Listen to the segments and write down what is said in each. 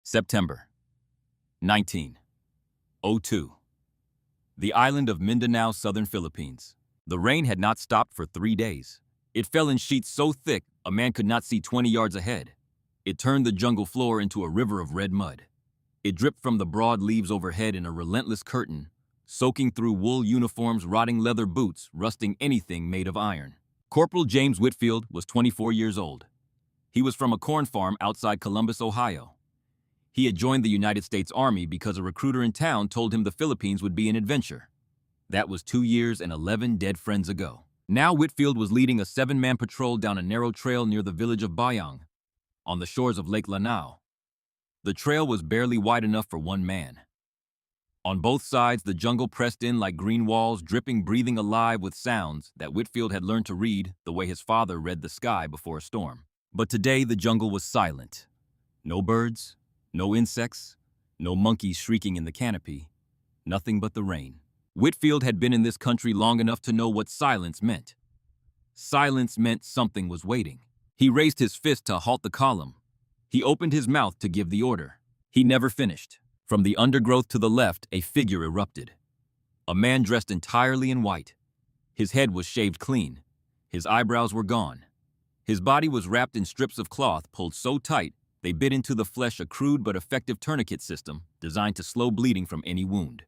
September 1902. The island of Mindanao, southern Philippines. The rain had not stopped for 3 days. It fell in sheets so thick a man could not see 20 yards ahead. It turned the jungle floor into a river of red mud. It dripped from the broad leaves overhead in a relentless curtain, soaking through wool uniforms, rotting leather boots, rusting anything made of iron. Corporal James Whitfield was 24 years old. He was from a corn farm outside Columbus, Ohio. He had joined the United States Army because a recruiter in town told him the Philippines would be an adventure. That was 2 years and 11 dead friends ago. Now Whitfield was leading a 7-man patrol down a narrow trail near the village of Bayang, on the shores of Lake Lanao. The trail was barely wide enough for one man. On both sides, the jungle pressed in like green walls, dripping, breathing alive with sounds that Whitfield had learned to read the way his father read the sky before a storm. But today the jungle was silent. No birds, no insects, no monkeys shrieking in the canopy, nothing but the rain. Whitfield had been in this country long enough to know what silence meant. Silence meant something was waiting. He raised his fist to halt the column. He opened his mouth to give the order. He never finished. From the undergrowth to the left, a figure erupted. A man dressed entirely in white. His head was shaved clean. His eyebrows were gone. His body was wrapped in strips of cloth pulled so tight they bit into the flesh, a crude but effective tourniquet system designed to slow bleeding from any wound.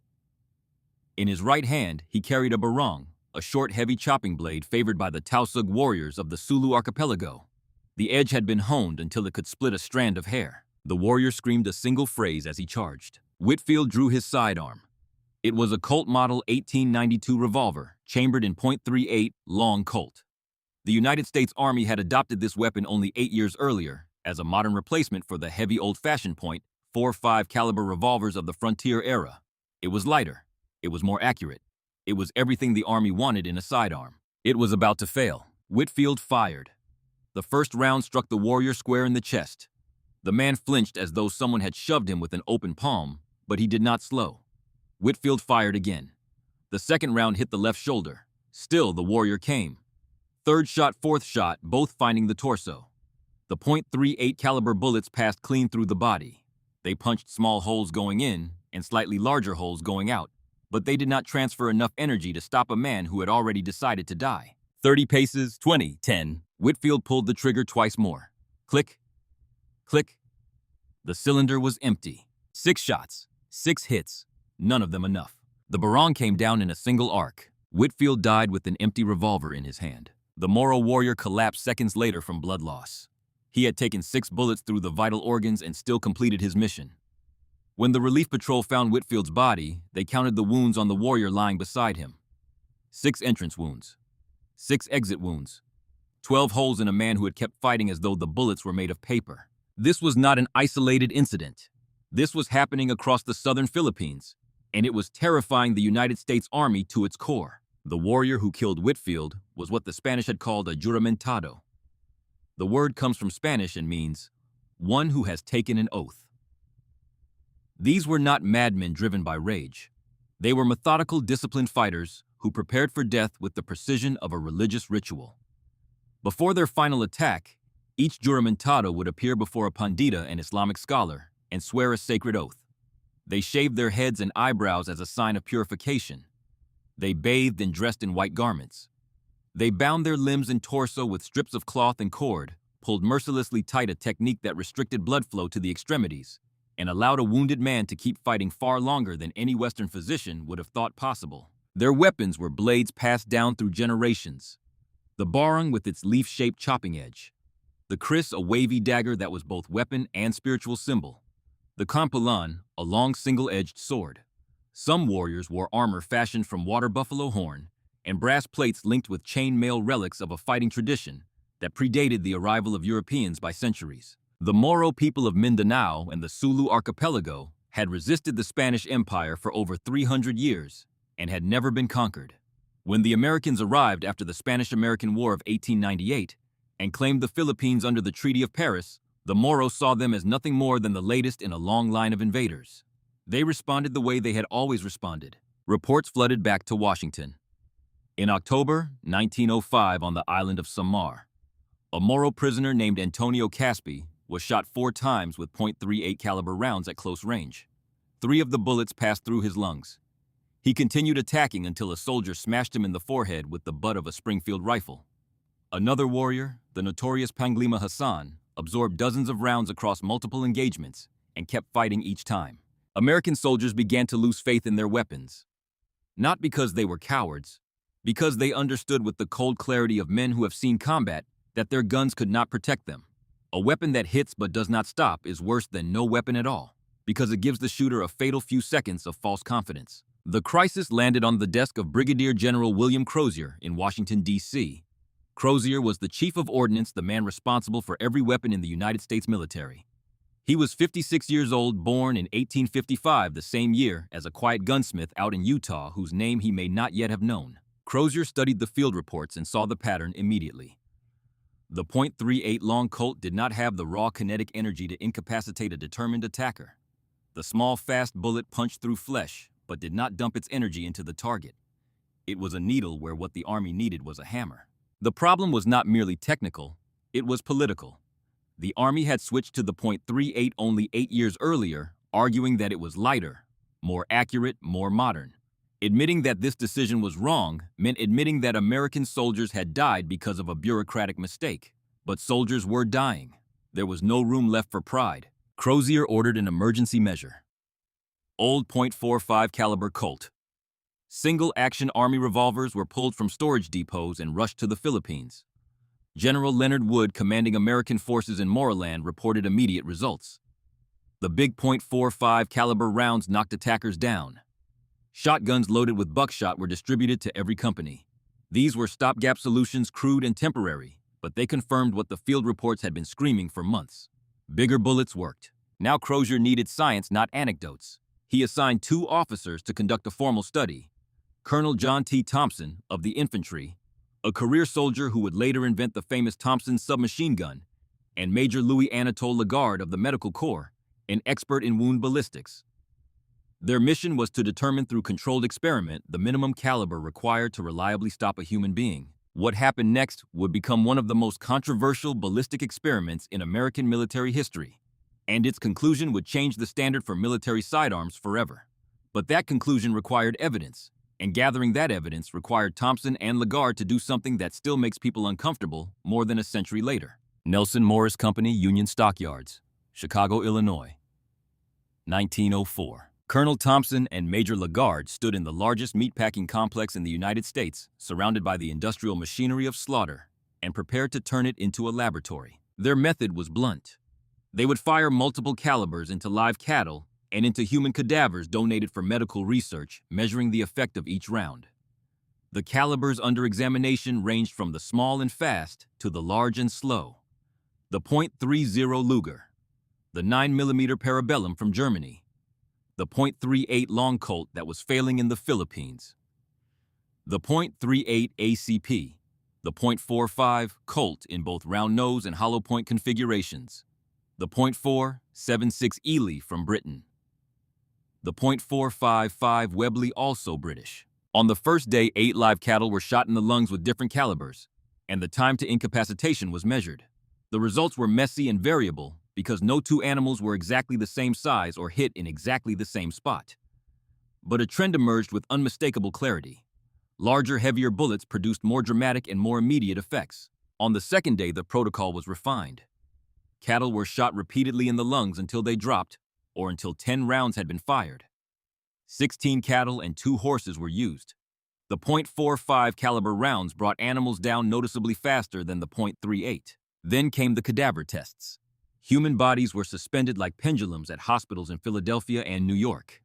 In his right hand, he carried a barong, a short, heavy chopping blade favored by the Tausug warriors of the Sulu archipelago. The edge had been honed until it could split a strand of hair. The warrior screamed a single phrase as he charged. Whitfield drew his sidearm. It was a Colt Model 1892 revolver, chambered in .38 long Colt. The United States Army had adopted this weapon only 8 years earlier as a modern replacement for the heavy old-fashioned .45 caliber revolvers of the frontier era. It was lighter. It was more accurate. It was everything the Army wanted in a sidearm. It was about to fail. Whitfield fired. The first round struck the warrior square in the chest. The man flinched as though someone had shoved him with an open palm, but he did not slow. Whitfield fired again. The second round hit the left shoulder. Still, the warrior came. Third shot, fourth shot, both finding the torso. The .38 caliber bullets passed clean through the body. They punched small holes going in and slightly larger holes going out, but they did not transfer enough energy to stop a man who had already decided to die. 30 paces, 20, 10. Whitfield pulled the trigger twice more. Click, click. The cylinder was empty. 6 shots, 6 hits, none of them enough. The barong came down in a single arc. Whitfield died with an empty revolver in his hand. The Moro warrior collapsed seconds later from blood loss. He had taken 6 bullets through the vital organs and still completed his mission. When the relief patrol found Whitfield's body, they counted the wounds on the warrior lying beside him. 6 entrance wounds, 6 exit wounds, 12 holes in a man who had kept fighting as though the bullets were made of paper. This was not an isolated incident. This was happening across the southern Philippines, and it was terrifying the United States Army to its core. The warrior who killed Whitfield was what the Spanish had called a juramentado. The word comes from Spanish and means, one who has taken an oath. These were not madmen driven by rage. They were methodical, disciplined fighters who prepared for death with the precision of a religious ritual. Before their final attack, each juramentado would appear before a pandita, an Islamic scholar, and swear a sacred oath. They shaved their heads and eyebrows as a sign of purification. They bathed and dressed in white garments. They bound their limbs and torso with strips of cloth and cord, pulled mercilessly tight, a technique that restricted blood flow to the extremities, and allowed a wounded man to keep fighting far longer than any Western physician would have thought possible. Their weapons were blades passed down through generations. The barong with its leaf-shaped chopping edge. The kris, a wavy dagger that was both weapon and spiritual symbol. The kampulan, a long single-edged sword. Some warriors wore armor fashioned from water buffalo horn and brass plates linked with chain-mail relics of a fighting tradition that predated the arrival of Europeans by centuries. The Moro people of Mindanao and the Sulu archipelago had resisted the Spanish Empire for over 300 years and had never been conquered. When the Americans arrived after the Spanish-American War of 1898 and claimed the Philippines under the Treaty of Paris, the Moro saw them as nothing more than the latest in a long line of invaders. They responded the way they had always responded. Reports flooded back to Washington. In October 1905, on the island of Samar, a Moro prisoner named Antonio Caspi was shot 4 times with .38 caliber rounds at close range. 3 of the bullets passed through his lungs. He continued attacking until a soldier smashed him in the forehead with the butt of a Springfield rifle. Another warrior, the notorious Panglima Hassan, absorbed dozens of rounds across multiple engagements and kept fighting each time. American soldiers began to lose faith in their weapons. Not because they were cowards, because they understood with the cold clarity of men who have seen combat that their guns could not protect them. A weapon that hits but does not stop is worse than no weapon at all, because it gives the shooter a fatal few seconds of false confidence. The crisis landed on the desk of Brigadier General William Crozier in Washington, D.C. Crozier was the chief of ordnance, the man responsible for every weapon in the United States military. He was 56 years old, born in 1855, the same year as a quiet gunsmith out in Utah whose name he may not yet have known. Crozier studied the field reports and saw the pattern immediately. The .38 long Colt did not have the raw kinetic energy to incapacitate a determined attacker. The small, fast bullet punched through flesh, but did not dump its energy into the target. It was a needle where what the Army needed was a hammer. The problem was not merely technical, it was political. The Army had switched to the .38 only 8 years earlier, arguing that it was lighter, more accurate, more modern. Admitting that this decision was wrong meant admitting that American soldiers had died because of a bureaucratic mistake. But soldiers were dying. There was no room left for pride. Crozier ordered an emergency measure. Old .45 caliber Colt. Single-action Army revolvers were pulled from storage depots and rushed to the Philippines. General Leonard Wood, commanding American forces in Moreland, reported immediate results. The big .45 caliber rounds knocked attackers down. Shotguns loaded with buckshot were distributed to every company. These were stopgap solutions, crude and temporary, but they confirmed what the field reports had been screaming for months. Bigger bullets worked. Now Crozier needed science, not anecdotes. He assigned 2 officers to conduct a formal study. Colonel John T. Thompson, of the infantry, a career soldier who would later invent the famous Thompson submachine gun, and Major Louis Anatole Lagarde of the Medical Corps, an expert in wound ballistics. Their mission was to determine through controlled experiment the minimum caliber required to reliably stop a human being. What happened next would become one of the most controversial ballistic experiments in American military history, and its conclusion would change the standard for military sidearms forever. But that conclusion required evidence, and gathering that evidence required Thompson and Lagarde to do something that still makes people uncomfortable more than a century later. Nelson Morris Company, Union Stockyards, Chicago, Illinois, 1904. Colonel Thompson and Major Lagarde stood in the largest meatpacking complex in the United States, surrounded by the industrial machinery of slaughter, and prepared to turn it into a laboratory. Their method was blunt. They would fire multiple calibers into live cattle and into human cadavers donated for medical research, measuring the effect of each round. The calibers under examination ranged from the small and fast to the large and slow. The .30 Luger, the 9mm Parabellum from Germany, the .38 long Colt that was failing in the Philippines, the .38 ACP, the .45 Colt in both round nose and hollow point configurations, the .476 Ely from Britain, the .455 Webley, also British. On the first day, 8 live cattle were shot in the lungs with different calibers, and the time to incapacitation was measured. The results were messy and variable because no 2 animals were exactly the same size or hit in exactly the same spot. But a trend emerged with unmistakable clarity. Larger, heavier bullets produced more dramatic and more immediate effects. On the second day, the protocol was refined. Cattle were shot repeatedly in the lungs until they dropped, or until 10 rounds had been fired. 16 cattle and 2 horses were used. The .45 caliber rounds brought animals down noticeably faster than the .38. Then came the cadaver tests. Human bodies were suspended like pendulums at hospitals in Philadelphia and New York.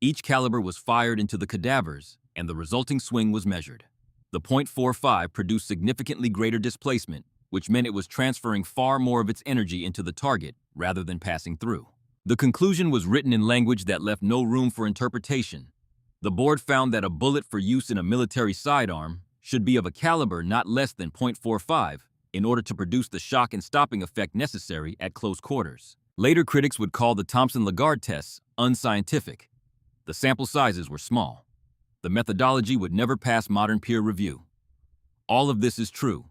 Each caliber was fired into the cadavers, and the resulting swing was measured. The .45 produced significantly greater displacement, which meant it was transferring far more of its energy into the target rather than passing through. The conclusion was written in language that left no room for interpretation. The board found that a bullet for use in a military sidearm should be of a caliber not less than .45 in order to produce the shock and stopping effect necessary at close quarters. Later critics would call the Thompson-Lagarde tests unscientific. The sample sizes were small. The methodology would never pass modern peer review. All of this is true.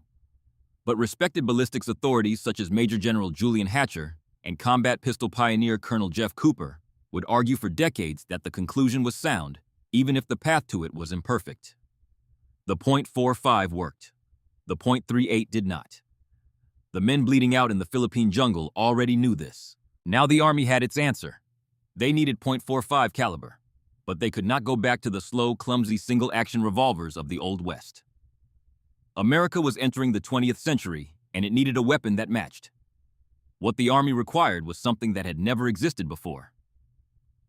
But respected ballistics authorities such as Major General Julian Hatcher and combat pistol pioneer Colonel Jeff Cooper would argue for decades that the conclusion was sound, even if the path to it was imperfect. The .45 worked. The .38 did not. The men bleeding out in the Philippine jungle already knew this. Now the Army had its answer. They needed .45 caliber, but they could not go back to the slow, clumsy single-action revolvers of the Old West. America was entering the 20th century, and it needed a weapon that matched. What the Army required was something that had never existed before.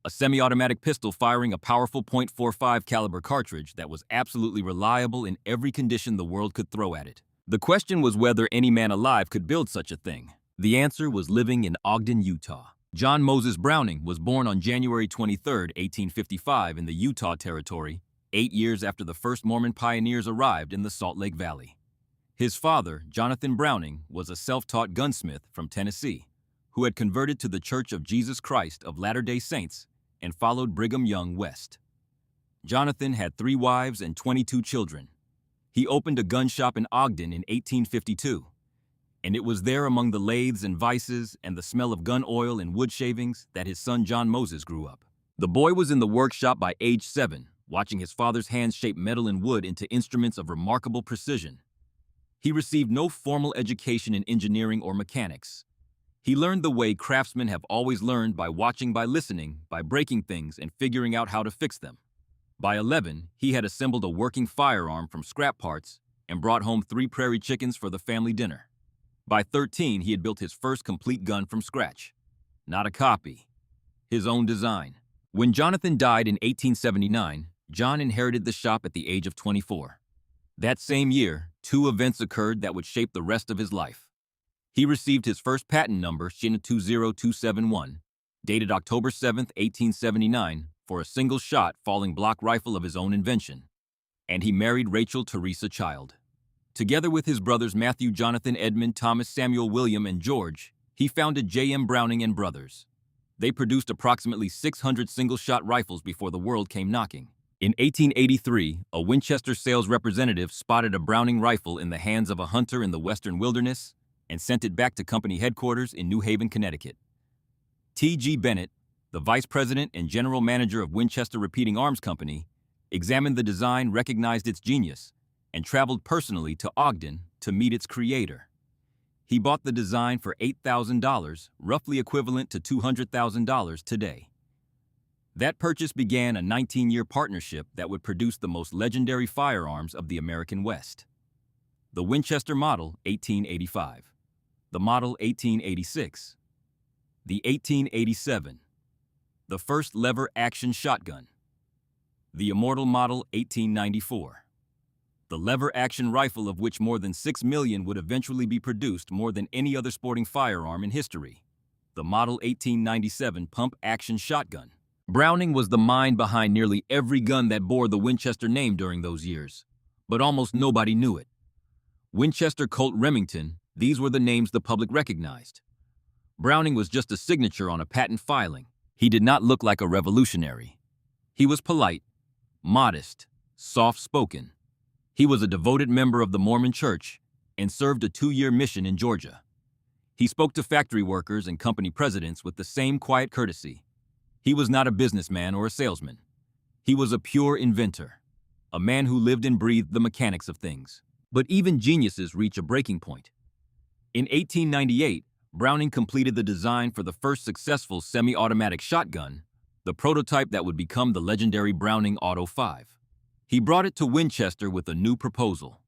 A semi-automatic pistol firing a powerful .45 caliber cartridge that was absolutely reliable in every condition the world could throw at it. The question was whether any man alive could build such a thing. The answer was living in Ogden, Utah. John Moses Browning was born on January 23, 1855 in the Utah Territory, 8 years after the first Mormon pioneers arrived in the Salt Lake Valley. His father, Jonathan Browning, was a self-taught gunsmith from Tennessee, who had converted to the Church of Jesus Christ of Latter-day Saints and followed Brigham Young west. Jonathan had 3 wives and 22 children. He opened a gun shop in Ogden in 1852, and it was there among the lathes and vices and the smell of gun oil and wood shavings that his son John Moses grew up. The boy was in the workshop by age 7, watching his father's hands shape metal and wood into instruments of remarkable precision. He received no formal education in engineering or mechanics. He learned the way craftsmen have always learned, by watching, by listening, by breaking things and figuring out how to fix them. By 11, he had assembled a working firearm from scrap parts and brought home 3 prairie chickens for the family dinner. By 13, he had built his first complete gun from scratch. Not a copy. His own design. When Jonathan died in 1879, John inherited the shop at the age of 24. That same year, 2 events occurred that would shape the rest of his life. He received his first patent number, SHIN 20271, dated October 7, 1879, for a single-shot falling block rifle of his own invention, and he married Rachel Teresa Child. Together with his brothers Matthew, Jonathan, Edmund, Thomas, Samuel, William, and George, he founded J.M. Browning and Brothers. They produced approximately 600 single-shot rifles before the world came knocking. In 1883, a Winchester sales representative spotted a Browning rifle in the hands of a hunter in the western wilderness and sent it back to company headquarters in New Haven, Connecticut. T.G. Bennett, the vice president and general manager of Winchester Repeating Arms Company, examined the design, recognized its genius, and traveled personally to Ogden to meet its creator. He bought the design for $8,000, roughly equivalent to $200,000 today. That purchase began a 19-year partnership that would produce the most legendary firearms of the American West. The Winchester Model 1885, the Model 1886, the 1887, the first lever-action shotgun, the Immortal Model 1894, the lever-action rifle of which more than 6 million would eventually be produced, more than any other sporting firearm in history, the Model 1897 pump-action shotgun. Browning was the mind behind nearly every gun that bore the Winchester name during those years, but almost nobody knew it. Winchester, Colt, Remington, these were the names the public recognized. Browning was just a signature on a patent filing. He did not look like a revolutionary. He was polite, modest, soft-spoken. He was a devoted member of the Mormon Church and served a 2-year mission in Georgia. He spoke to factory workers and company presidents with the same quiet courtesy. He was not a businessman or a salesman. He was a pure inventor, a man who lived and breathed the mechanics of things. But even geniuses reach a breaking point. In 1898, Browning completed the design for the first successful semi-automatic shotgun, the prototype that would become the legendary Browning Auto 5. He brought it to Winchester with a new proposal.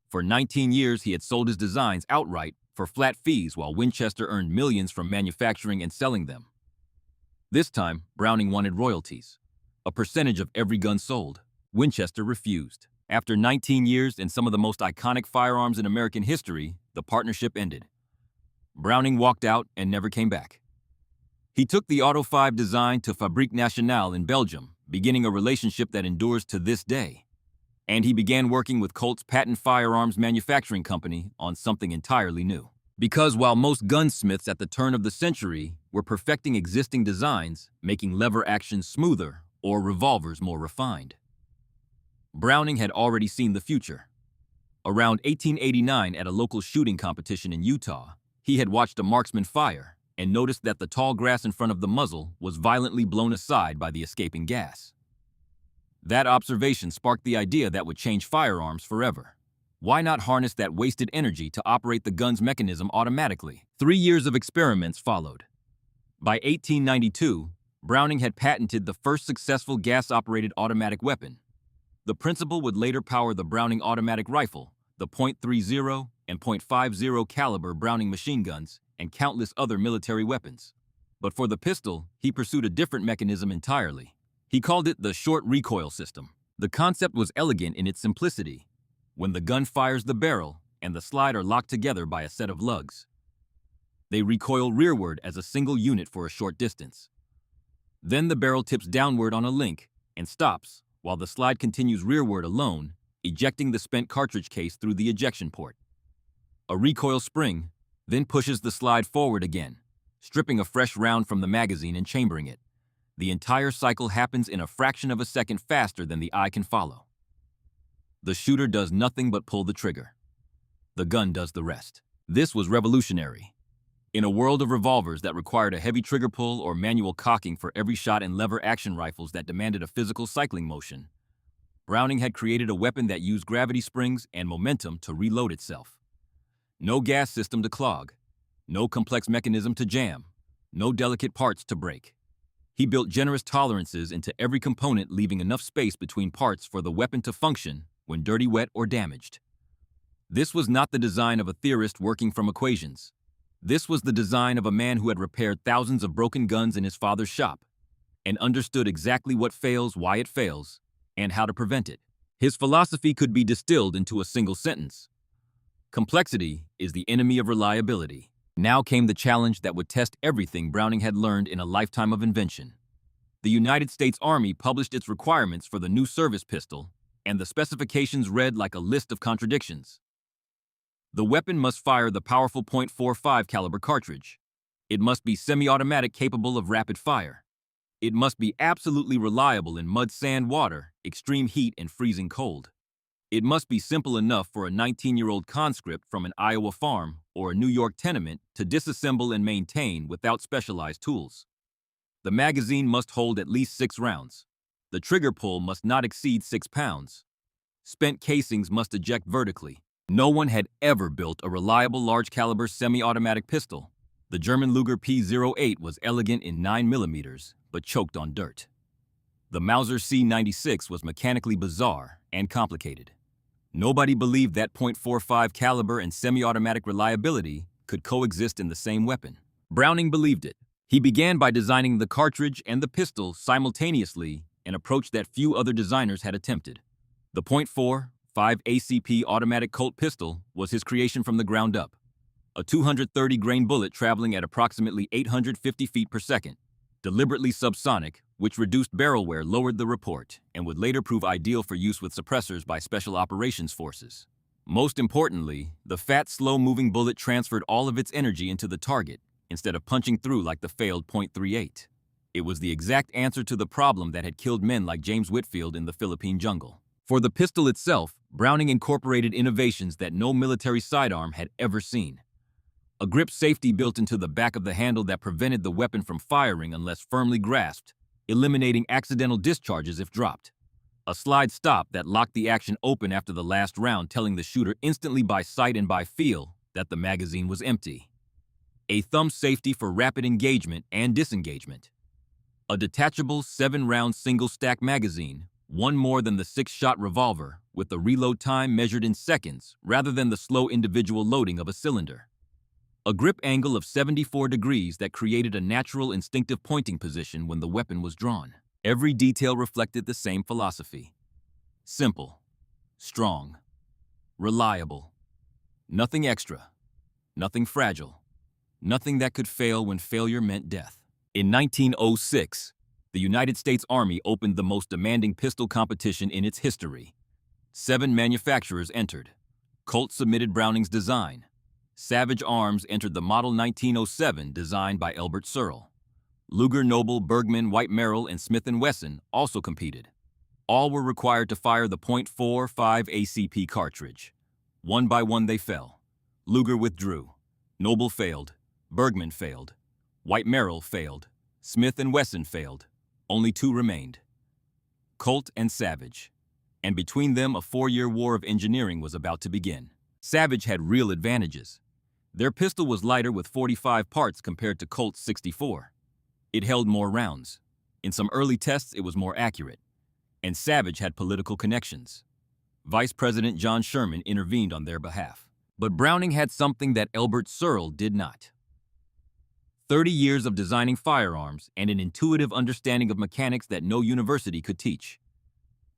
For 19 years, he had sold his designs outright for flat fees while Winchester earned millions from manufacturing and selling them. This time, Browning wanted royalties, a percentage of every gun sold. Winchester refused. After 19 years and some of the most iconic firearms in American history, the partnership ended. Browning walked out and never came back. He took the Auto 5 design to Fabrique Nationale in Belgium, beginning a relationship that endures to this day. And he began working with Colt's patent firearms manufacturing company on something entirely new. Because while most gunsmiths at the turn of the century were perfecting existing designs, making lever action smoother or revolvers more refined, Browning had already seen the future. Around 1889, at a local shooting competition in Utah, he had watched a marksman fire and noticed that the tall grass in front of the muzzle was violently blown aside by the escaping gas. That observation sparked the idea that would change firearms forever. Why not harness that wasted energy to operate the gun's mechanism automatically? 3 years of experiments followed. By 1892, Browning had patented the first successful gas-operated automatic weapon. The principle would later power the Browning automatic rifle, the .30 and .50 caliber Browning machine guns, and countless other military weapons. But for the pistol, he pursued a different mechanism entirely. He called it the short recoil system. The concept was elegant in its simplicity. When the gun fires the barrel and the slide are locked together by a set of lugs, they recoil rearward as a single unit for a short distance. Then the barrel tips downward on a link and stops, while the slide continues rearward alone, ejecting the spent cartridge case through the ejection port. A recoil spring then pushes the slide forward again, stripping a fresh round from the magazine and chambering it. The entire cycle happens in a fraction of a second faster than the eye can follow. The shooter does nothing but pull the trigger. The gun does the rest. This was revolutionary. In a world of revolvers that required a heavy trigger pull or manual cocking for every shot and lever action rifles that demanded a physical cycling motion, Browning had created a weapon that used gravity springs and momentum to reload itself. No gas system to clog, no complex mechanism to jam, no delicate parts to break. He built generous tolerances into every component, leaving enough space between parts for the weapon to function when dirty, wet, or damaged. This was not the design of a theorist working from equations. This was the design of a man who had repaired thousands of broken guns in his father's shop and understood exactly what fails, why it fails, and how to prevent it. His philosophy could be distilled into a single sentence: complexity is the enemy of reliability. Now came the challenge that would test everything Browning had learned in a lifetime of invention. The United States Army published its requirements for the new service pistol, and the specifications read like a list of contradictions. The weapon must fire the powerful .45 caliber cartridge. It must be semi-automatic, capable of rapid fire. It must be absolutely reliable in mud, sand, water, extreme heat, and freezing cold. It must be simple enough for a 19-year-old conscript from an Iowa farm or a New York tenement to disassemble and maintain without specialized tools. The magazine must hold at least 6 rounds. The trigger pull must not exceed 6 pounds. Spent casings must eject vertically. No one had ever built a reliable large-caliber semi-automatic pistol. The German Luger P-08 was elegant in 9mm, but choked on dirt. The Mauser C-96 was mechanically bizarre and complicated. Nobody believed that .45 caliber and semi-automatic reliability could coexist in the same weapon. Browning believed it. He began by designing the cartridge and the pistol simultaneously, an approach that few other designers had attempted. The .45 ACP automatic Colt pistol was his creation from the ground up. A 230-grain bullet traveling at approximately 850 feet per second, deliberately subsonic, which reduced barrel wear, lowered the report, and would later prove ideal for use with suppressors by Special Operations Forces. Most importantly, the fat, slow-moving bullet transferred all of its energy into the target, instead of punching through like the failed .38. It was the exact answer to the problem that had killed men like James Whitfield in the Philippine jungle. For the pistol itself, Browning incorporated innovations that no military sidearm had ever seen. A grip safety built into the back of the handle that prevented the weapon from firing unless firmly grasped, eliminating accidental discharges if dropped. A slide stop that locked the action open after the last round, telling the shooter instantly by sight and by feel that the magazine was empty. A thumb safety for rapid engagement and disengagement. A detachable 7-round single-stack magazine, one more than the 6-shot revolver, with a reload time measured in seconds rather than the slow individual loading of a cylinder. A grip angle of 74 degrees that created a natural instinctive pointing position when the weapon was drawn. Every detail reflected the same philosophy. Simple, strong, reliable. Nothing extra, nothing fragile, nothing that could fail when failure meant death. In 1906, the United States Army opened the most demanding pistol competition in its history. 7 manufacturers entered. Colt submitted Browning's design. Savage Arms entered the Model 1907 designed by Elbert Searle. Luger, Noble, Bergmann, White Merrill, and Smith & Wesson also competed. All were required to fire the .45 ACP cartridge. One by one they fell. Luger withdrew. Noble failed. Bergmann failed. White Merrill failed. Smith and Wesson failed. Only two remained: Colt and Savage. And between them, a 4-year war of engineering was about to begin. Savage had real advantages. Their pistol was lighter with 45 parts compared to Colt's 64. It held more rounds. In some early tests, it was more accurate. And Savage had political connections. Vice President John Sherman intervened on their behalf. But Browning had something that Elbert Searle did not: 30 years of designing firearms and an intuitive understanding of mechanics that no university could teach.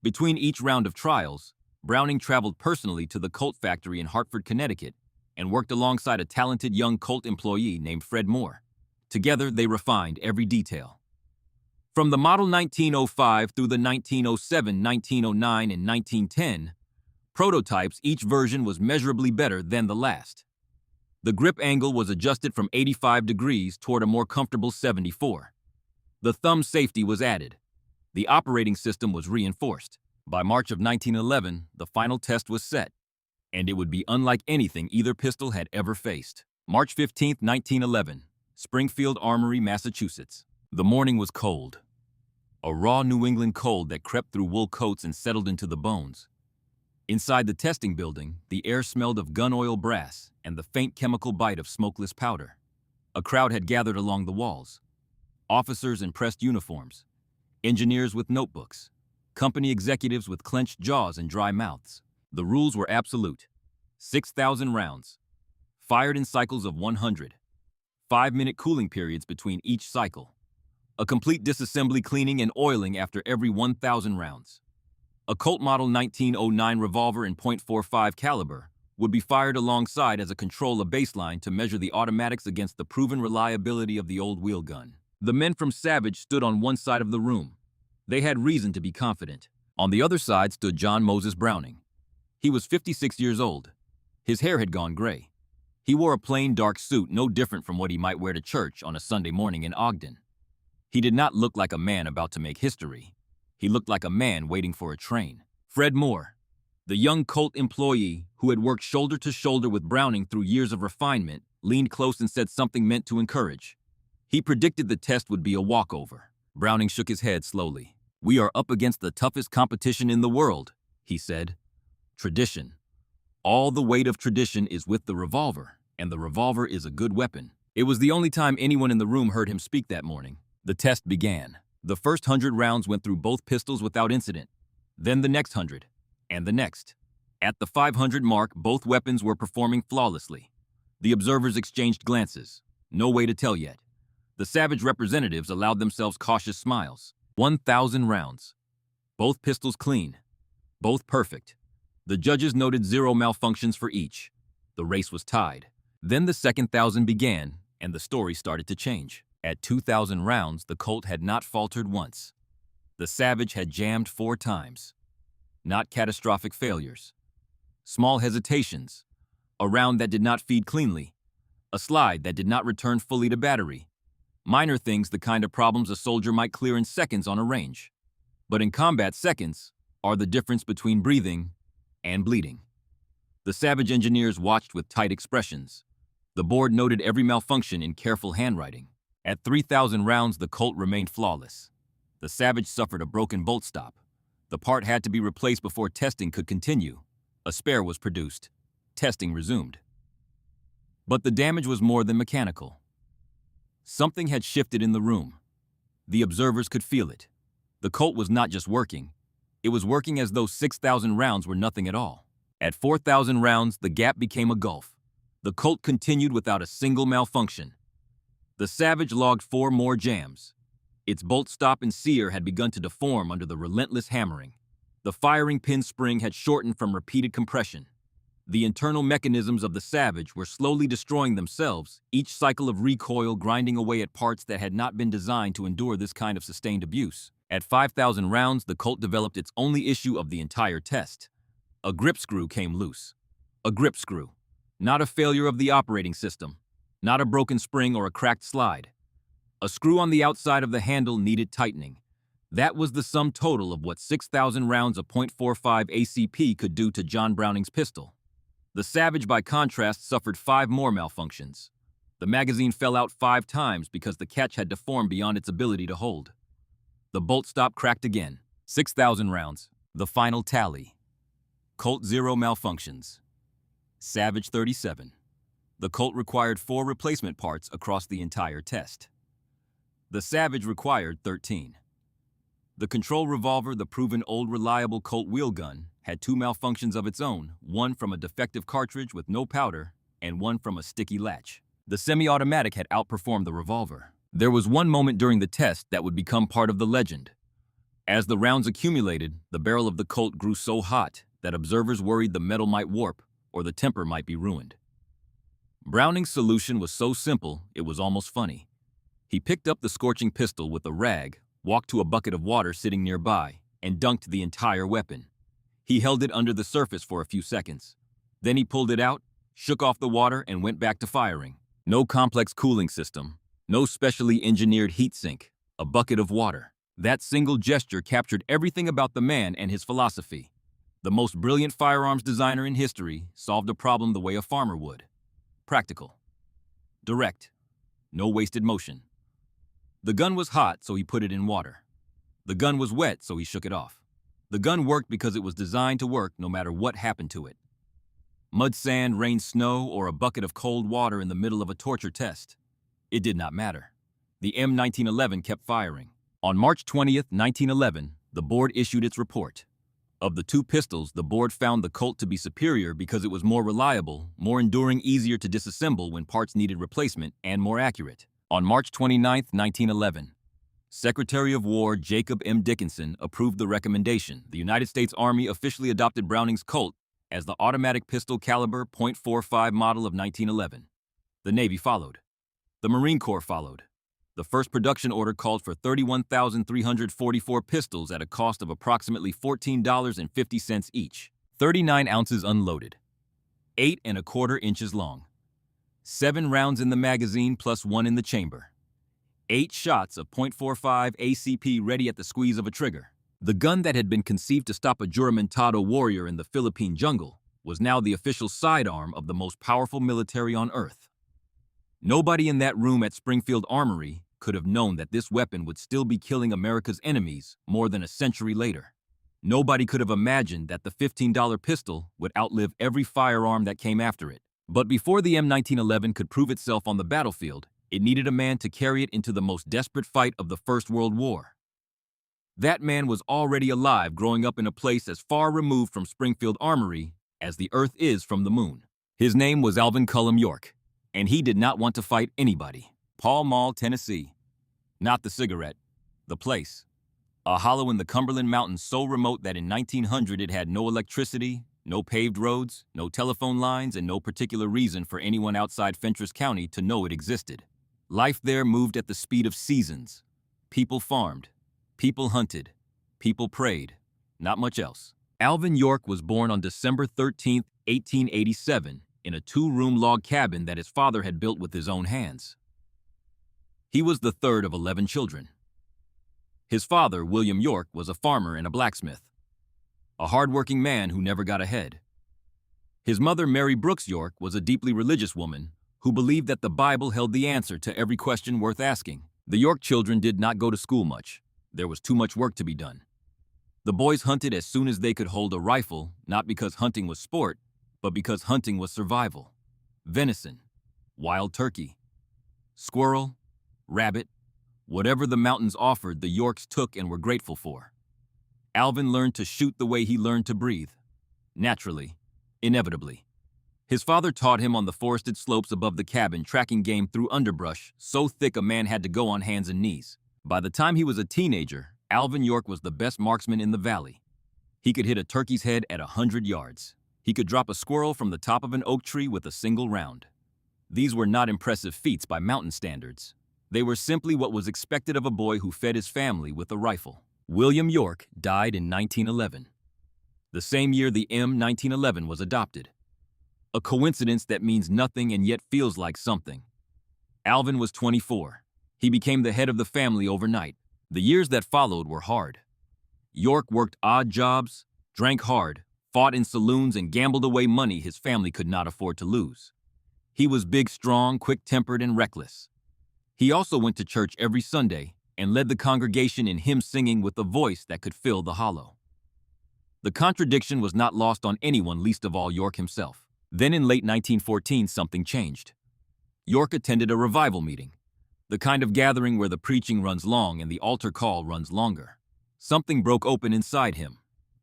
Between each round of trials, Browning traveled personally to the Colt factory in Hartford, Connecticut, and worked alongside a talented young Colt employee named Fred Moore. Together, they refined every detail. From the model 1905 through the 1907, 1909, and 1910 prototypes, each version was measurably better than the last. The grip angle was adjusted from 85 degrees toward a more comfortable 74. The thumb safety was added. The operating system was reinforced. By March of 1911, the final test was set, and it would be unlike anything either pistol had ever faced. March 15, 1911, Springfield Armory, Massachusetts. The morning was cold. A raw New England cold that crept through wool coats and settled into the bones. Inside the testing building, the air smelled of gun oil brass and the faint chemical bite of smokeless powder. A crowd had gathered along the walls. Officers in pressed uniforms, engineers with notebooks, company executives with clenched jaws and dry mouths. The rules were absolute: 6,000 rounds, fired in cycles of 100, 5-minute cooling periods between each cycle, a complete disassembly, cleaning, and oiling after every 1,000 rounds. A Colt Model 1909 revolver in .45 caliber would be fired alongside as a control baseline to measure the automatics against the proven reliability of the old wheel gun. The men from Savage stood on one side of the room. They had reason to be confident. On the other side stood John Moses Browning. He was 56 years old. His hair had gone gray. He wore a plain dark suit, no different from what he might wear to church on a Sunday morning in Ogden. He did not look like a man about to make history. He looked like a man waiting for a train. Fred Moore, the young Colt employee who had worked shoulder to shoulder with Browning through years of refinement, leaned close and said something meant to encourage. He predicted the test would be a walkover. Browning shook his head slowly. "We are up against the toughest competition in the world," he said. "Tradition. All the weight of tradition is with the revolver, and the revolver is a good weapon." It was the only time anyone in the room heard him speak that morning. The test began. The first 100 rounds went through both pistols without incident. Then the next 100, and the next. At the 500 mark, both weapons were performing flawlessly. The observers exchanged glances. No way to tell yet. The Savage representatives allowed themselves cautious smiles. 1,000 rounds. Both pistols clean. Both perfect. The judges noted 0 malfunctions for each. The race was tied. Then the second 1,000 began, and the story started to change. At 2,000 rounds, the Colt had not faltered once. The Savage had jammed 4 times. Not catastrophic failures. Small hesitations. A round that did not feed cleanly. A slide that did not return fully to battery. Minor things, the kind of problems a soldier might clear in seconds on a range. But in combat, seconds are the difference between breathing and bleeding. The Savage engineers watched with tight expressions. The board noted every malfunction in careful handwriting. At 3,000 rounds, the Colt remained flawless. The Savage suffered a broken bolt stop. The part had to be replaced before testing could continue. A spare was produced. Testing resumed. But the damage was more than mechanical. Something had shifted in the room. The observers could feel it. The Colt was not just working. It was working as though 6,000 rounds were nothing at all. At 4,000 rounds, the gap became a gulf. The Colt continued without a single malfunction. The Savage logged 4 more jams. Its bolt stop and sear had begun to deform under the relentless hammering. The firing pin spring had shortened from repeated compression. The internal mechanisms of the Savage were slowly destroying themselves, each cycle of recoil grinding away at parts that had not been designed to endure this kind of sustained abuse. At 5,000 rounds, the Colt developed its only issue of the entire test. A grip screw came loose. A grip screw. Not a failure of the operating system. Not a broken spring or a cracked slide. A screw on the outside of the handle needed tightening. That was the sum total of what 6,000 rounds of .45 ACP could do to John Browning's pistol. The Savage, by contrast, suffered 5 more malfunctions. The magazine fell out 5 times because the catch had deformed beyond its ability to hold. The bolt stop cracked again. 6,000 rounds. The final tally. Colt 0 malfunctions. Savage 37. The Colt required 4 replacement parts across the entire test. The Savage required 13. The control revolver, the proven old reliable Colt wheel gun, had 2 malfunctions of its own, one from a defective cartridge with no powder and one from a sticky latch. The semi-automatic had outperformed the revolver. There was one moment during the test that would become part of the legend. As the rounds accumulated, the barrel of the Colt grew so hot that observers worried the metal might warp or the temper might be ruined. Browning's solution was so simple, it was almost funny. He picked up the scorching pistol with a rag, walked to a bucket of water sitting nearby, and dunked the entire weapon. He held it under the surface for a few seconds. Then he pulled it out, shook off the water, and went back to firing. No complex cooling system, no specially engineered heat sink, a bucket of water. That single gesture captured everything about the man and his philosophy. The most brilliant firearms designer in history solved a problem the way a farmer would. Practical. Direct. No wasted motion. The gun was hot, so he put it in water. The gun was wet, so he shook it off. The gun worked because it was designed to work no matter what happened to it. Mud, sand, rain, snow, or a bucket of cold water in the middle of a torture test. It did not matter. The M1911 kept firing. On March 20th, 1911, the board issued its report. Of the 2 pistols, the board found the Colt to be superior because it was more reliable, more enduring, easier to disassemble when parts needed replacement, and more accurate. On March 29, 1911, Secretary of War Jacob M. Dickinson approved the recommendation. The United States Army officially adopted Browning's Colt as the automatic pistol caliber .45 model of 1911. The Navy followed. The Marine Corps followed. The first production order called for 31,344 pistols at a cost of approximately $14.50 each. 39 ounces unloaded. 8 1/4 inches long. 7 rounds in the magazine plus 1 in the chamber. 8 shots of .45 ACP ready at the squeeze of a trigger. The gun that had been conceived to stop a Juramentado warrior in the Philippine jungle was now the official sidearm of the most powerful military on Earth. Nobody in that room at Springfield Armory could have known that this weapon would still be killing America's enemies more than a century later. Nobody could have imagined that the $15 pistol would outlive every firearm that came after it. But before the M1911 could prove itself on the battlefield, it needed a man to carry it into the most desperate fight of the First World War. That man was already alive, growing up in a place as far removed from Springfield Armory as the Earth is from the moon. His name was Alvin Cullum York, and he did not want to fight anybody. Pall Mall, Tennessee. Not the cigarette, the place. A hollow in the Cumberland Mountains so remote that in 1900 it had no electricity, no paved roads, no telephone lines, and no particular reason for anyone outside Fentress County to know it existed. Life there moved at the speed of seasons. People farmed. People hunted. People prayed. Not much else. Alvin York was born on December 13, 1887, in a 2-room log cabin that his father had built with his own hands. He was the 3rd of 11 children. His father, William York, was a farmer and a blacksmith, a hard-working man who never got ahead. His mother, Mary Brooks York, was a deeply religious woman who believed that the Bible held the answer to every question worth asking. The York children did not go to school much. There was too much work to be done. The boys hunted as soon as they could hold a rifle, not because hunting was sport, but because hunting was survival. Venison, wild turkey, squirrel, rabbit, whatever the mountains offered, the Yorks took and were grateful for. Alvin learned to shoot the way he learned to breathe. Naturally, inevitably. His father taught him on the forested slopes above the cabin, tracking game through underbrush so thick a man had to go on hands and knees. By the time he was a teenager, Alvin York was the best marksman in the valley. He could hit a turkey's head at 100 yards. He could drop a squirrel from the top of an oak tree with a single round. These were not impressive feats by mountain standards. They were simply what was expected of a boy who fed his family with a rifle. William York died in 1911. The same year the M1911 was adopted. A coincidence that means nothing and yet feels like something. Alvin was 24. He became the head of the family overnight. The years that followed were hard. York worked odd jobs, drank hard, fought in saloons, and gambled away money his family could not afford to lose. He was big, strong, quick-tempered, and reckless. He also went to church every Sunday and led the congregation in hymn singing with a voice that could fill the hollow. The contradiction was not lost on anyone, least of all York himself. Then in late 1914, something changed. York attended a revival meeting, the kind of gathering where the preaching runs long and the altar call runs longer. Something broke open inside him.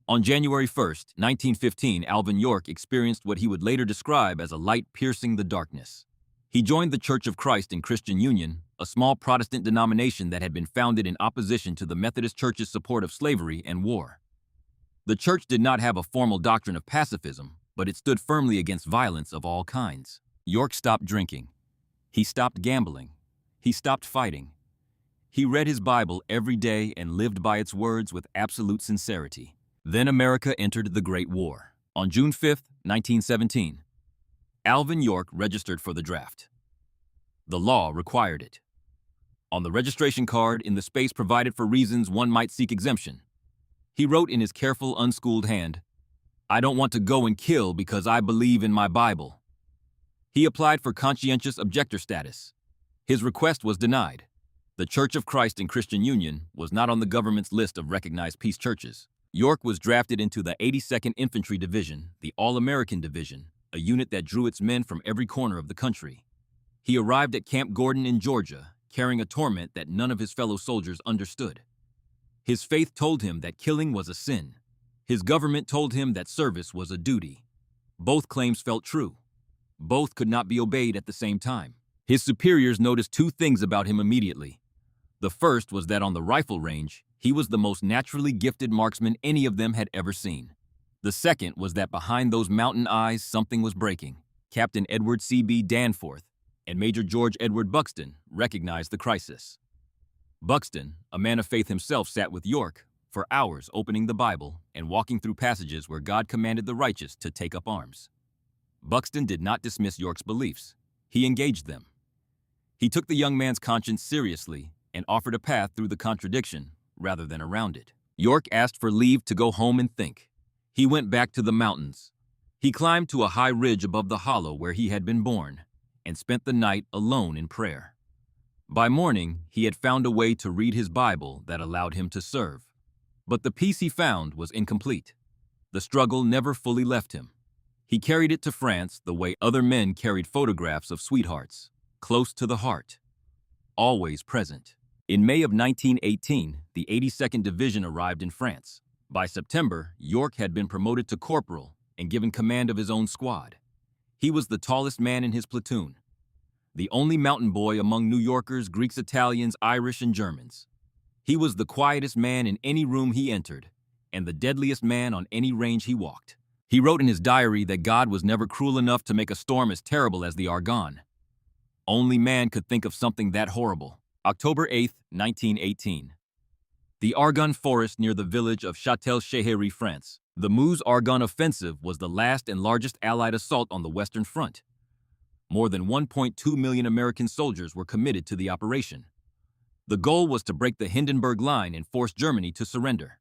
On January 1st, 1915, Alvin York experienced what he would later describe as a light piercing the darkness. He joined the Church of Christ in Christian Union, a small Protestant denomination that had been founded in opposition to the Methodist Church's support of slavery and war. The church did not have a formal doctrine of pacifism, but it stood firmly against violence of all kinds. York stopped drinking. He stopped gambling. He stopped fighting. He read his Bible every day and lived by its words with absolute sincerity. Then America entered the Great War. On June 5, 1917, Alvin York registered for the draft. The law required it. On the registration card, in the space provided for reasons one might seek exemption, he wrote in his careful, unschooled hand, "I don't want to go and kill because I believe in my Bible." He applied for conscientious objector status. His request was denied. The Church of Christ in Christian Union was not on the government's list of recognized peace churches. York was drafted into the 82nd Infantry Division, the All-American Division, a unit that drew its men from every corner of the country. He arrived at Camp Gordon in Georgia, carrying a torment that none of his fellow soldiers understood. His faith told him that killing was a sin. His government told him that service was a duty. Both claims felt true. Both could not be obeyed at the same time. His superiors noticed two things about him immediately. The first was that on the rifle range, he was the most naturally gifted marksman any of them had ever seen. The second was that behind those mountain eyes, something was breaking. Captain Edward C.B. Danforth and Major George Edward Buxton recognized the crisis. Buxton, a man of faith himself, sat with York for hours opening the Bible and walking through passages where God commanded the righteous to take up arms. Buxton did not dismiss York's beliefs. He engaged them. He took the young man's conscience seriously and offered a path through the contradiction rather than around it. York asked for leave to go home and think. He went back to the mountains. He climbed to a high ridge above the hollow where he had been born and spent the night alone in prayer. By morning, he had found a way to read his Bible that allowed him to serve. But the peace he found was incomplete. The struggle never fully left him. He carried it to France the way other men carried photographs of sweethearts, close to the heart, always present. In May of 1918, the 82nd Division arrived in France. By September, York had been promoted to corporal and given command of his own squad. He was the tallest man in his platoon, the only mountain boy among New Yorkers, Greeks, Italians, Irish, and Germans. He was the quietest man in any room he entered, and the deadliest man on any range he walked. He wrote in his diary that God was never cruel enough to make a storm as terrible as the Argonne. Only man could think of something that horrible. October 8, 1918. The Argonne Forest near the village of Châtel-Chehéry, France. The Meuse-Argonne Offensive was the last and largest Allied assault on the Western Front. More than 1.2 million American soldiers were committed to the operation. The goal was to break the Hindenburg Line and force Germany to surrender.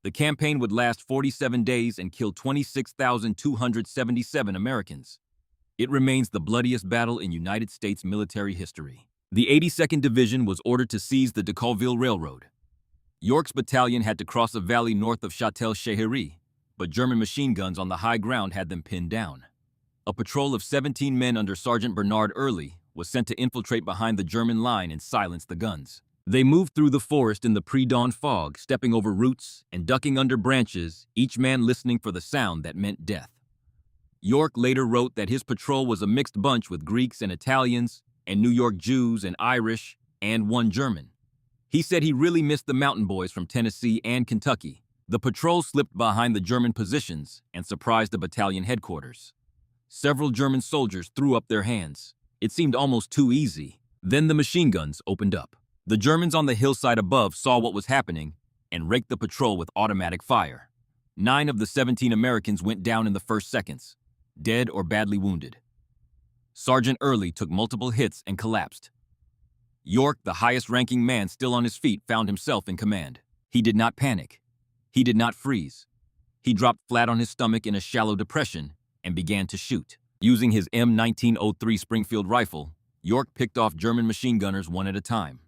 The campaign would last 47 days and kill 26,277 Americans. It remains the bloodiest battle in United States military history. The 82nd Division was ordered to seize the Decauville Railroad. York's battalion had to cross a valley north of Châtel-Chehéry, but German machine guns on the high ground had them pinned down. A patrol of 17 men under Sergeant Bernard Early was sent to infiltrate behind the German line and silence the guns. They moved through the forest in the pre-dawn fog, stepping over roots and ducking under branches, each man listening for the sound that meant death. York later wrote that his patrol was a mixed bunch with Greeks and Italians, and New York Jews and Irish, and one German. He said he really missed the mountain boys from Tennessee and Kentucky. The patrol slipped behind the German positions and surprised the battalion headquarters. Several German soldiers threw up their hands. It seemed almost too easy. Then the machine guns opened up. The Germans on the hillside above saw what was happening and raked the patrol with automatic fire. 9 of the 17 Americans went down in the first seconds, dead or badly wounded. Sergeant Early took multiple hits and collapsed. York, the highest-ranking man still on his feet, found himself in command. He did not panic. He did not freeze. He dropped flat on his stomach in a shallow depression and began to shoot. Using his M1903 Springfield rifle, York picked off German machine gunners one at a time.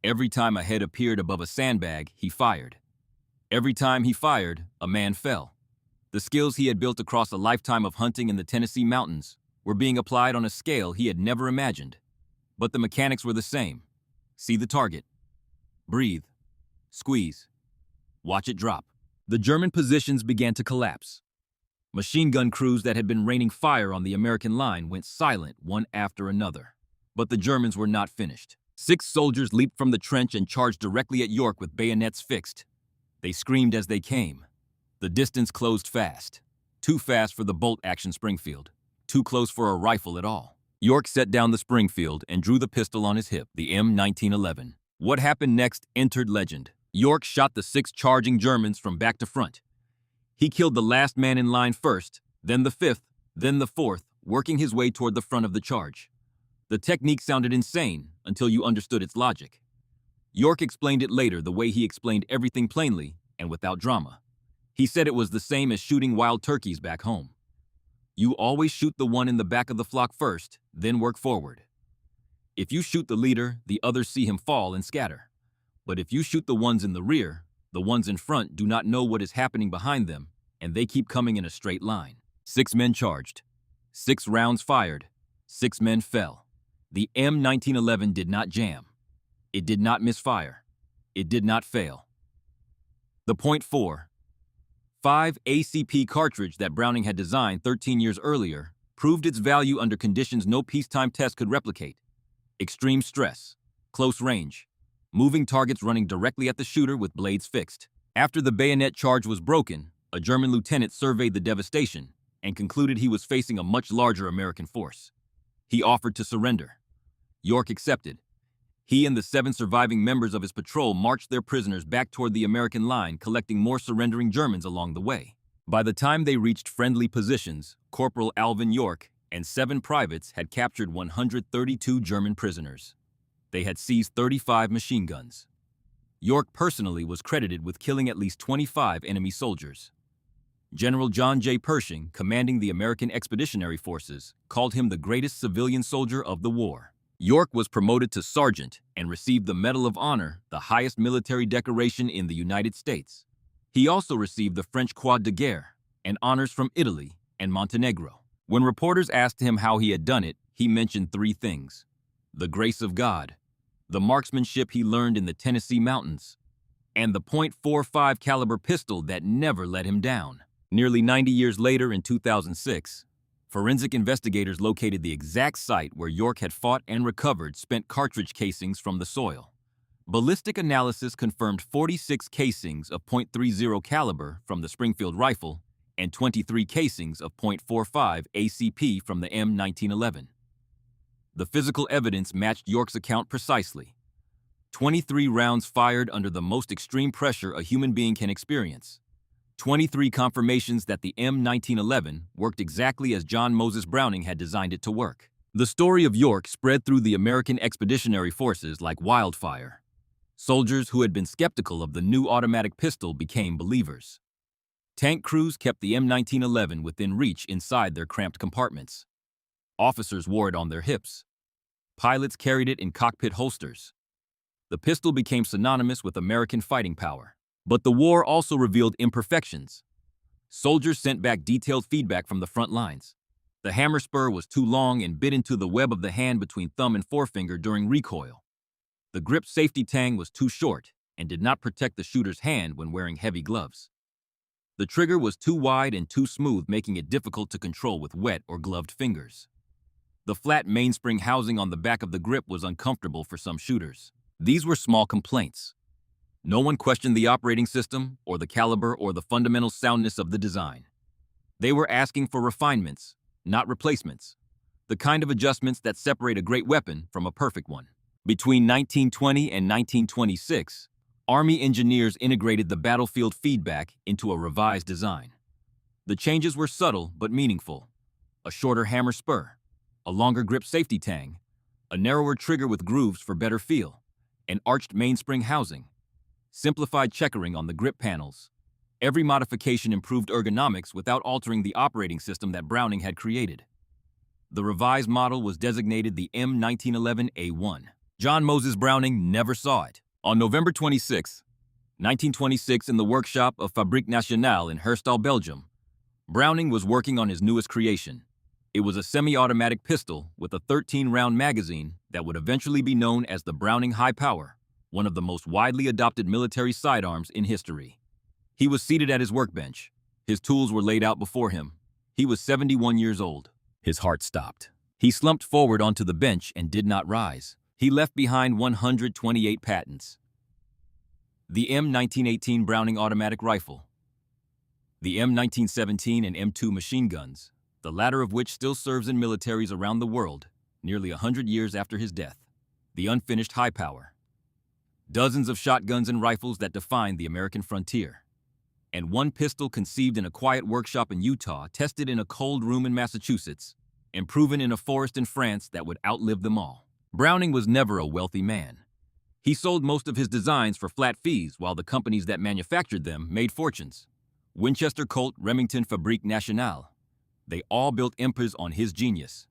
Every time a head appeared above a sandbag, he fired. Every time he fired, a man fell. The skills he had built across a lifetime of hunting in the Tennessee mountains were being applied on a scale he had never imagined. But the mechanics were the same. See the target. Breathe. Squeeze. Watch it drop. The German positions began to collapse. Machine gun crews that had been raining fire on the American line went silent one after another. But the Germans were not finished. 6 soldiers leaped from the trench and charged directly at York with bayonets fixed. They screamed as they came. The distance closed fast. Too fast for the bolt-action Springfield. Too close for a rifle at all. York set down the Springfield and drew the pistol on his hip, the M1911. What happened next entered legend. York shot the 6 charging Germans from back to front. He killed the last man in line first, then the 5th, then the 4th, working his way toward the front of the charge. The technique sounded insane until you understood its logic. York explained it later the way he explained everything plainly and without drama. He said it was the same as shooting wild turkeys back home. You always shoot the one in the back of the flock first, then work forward. If you shoot the leader, the others see him fall and scatter. But if you shoot the ones in the rear, the ones in front do not know what is happening behind them, and they keep coming in a straight line. 6 men charged. 6 rounds fired. 6 men fell. The M1911 did not jam. It did not misfire. It did not fail. The .45 ACP cartridge that Browning had designed 13 years earlier proved its value under conditions no peacetime test could replicate. Extreme stress, close range, moving targets running directly at the shooter with blades fixed. After the bayonet charge was broken, a German lieutenant surveyed the devastation and concluded he was facing a much larger American force. He offered to surrender. York accepted. He and the 7 surviving members of his patrol marched their prisoners back toward the American line, collecting more surrendering Germans along the way. By the time they reached friendly positions, Corporal Alvin York and 7 privates had captured 132 German prisoners. They had seized 35 machine guns. York personally was credited with killing at least 25 enemy soldiers. General John J. Pershing, commanding the American Expeditionary Forces, called him the greatest civilian soldier of the war. York was promoted to sergeant and received the Medal of Honor, the highest military decoration in the United States. He also received the French Croix de Guerre and honors from Italy and Montenegro. When reporters asked him how he had done it, he mentioned 3 things: the grace of God, the marksmanship he learned in the Tennessee mountains, and the .45 caliber pistol that never let him down. Nearly 90 years later, in 2006, forensic investigators located the exact site where York had fought and recovered spent cartridge casings from the soil. Ballistic analysis confirmed 46 casings of .30 caliber from the Springfield rifle and 23 casings of .45 ACP from the M1911. The physical evidence matched York's account precisely. 23 rounds fired under the most extreme pressure a human being can experience. 23 confirmations that the M1911 worked exactly as John Moses Browning had designed it to work. The story of York spread through the American Expeditionary Forces like wildfire. Soldiers who had been skeptical of the new automatic pistol became believers. Tank crews kept the M1911 within reach inside their cramped compartments. Officers wore it on their hips. Pilots carried it in cockpit holsters. The pistol became synonymous with American fighting power. But the war also revealed imperfections. Soldiers sent back detailed feedback from the front lines. The hammer spur was too long and bit into the web of the hand between thumb and forefinger during recoil. The grip safety tang was too short and did not protect the shooter's hand when wearing heavy gloves. The trigger was too wide and too smooth, making it difficult to control with wet or gloved fingers. The flat mainspring housing on the back of the grip was uncomfortable for some shooters. These were small complaints. No one questioned the operating system or the caliber or the fundamental soundness of the design. They were asking for refinements, not replacements, the kind of adjustments that separate a great weapon from a perfect one. Between 1920 and 1926, Army engineers integrated the battlefield feedback into a revised design. The changes were subtle but meaningful: a shorter hammer spur, a longer grip safety tang, a narrower trigger with grooves for better feel, an arched mainspring housing, simplified checkering on the grip panels. Every modification improved ergonomics without altering the operating system that Browning had created. The revised model was designated the M1911A1. John Moses Browning never saw it. On November 26, 1926, in the workshop of Fabrique Nationale in Herstal, Belgium, Browning was working on his newest creation. It was a semi-automatic pistol with a 13-round magazine that would eventually be known as the Browning High Power, one of the most widely adopted military sidearms in history. He was seated at his workbench. His tools were laid out before him. He was 71 years old. His heart stopped. He slumped forward onto the bench and did not rise. He left behind 128 patents. The M1918 Browning automatic rifle, the M1917 and M2 machine guns, the latter of which still serves in militaries around the world, nearly 100 years after his death, the unfinished high power, dozens of shotguns and rifles that defined the American frontier, and one pistol conceived in a quiet workshop in Utah, tested in a cold room in Massachusetts, and proven in a forest in France that would outlive them all. Browning was never a wealthy man. He sold most of his designs for flat fees while the companies that manufactured them made fortunes. Winchester, Colt, Remington, Fabrique Nationale. They all built empires on his genius.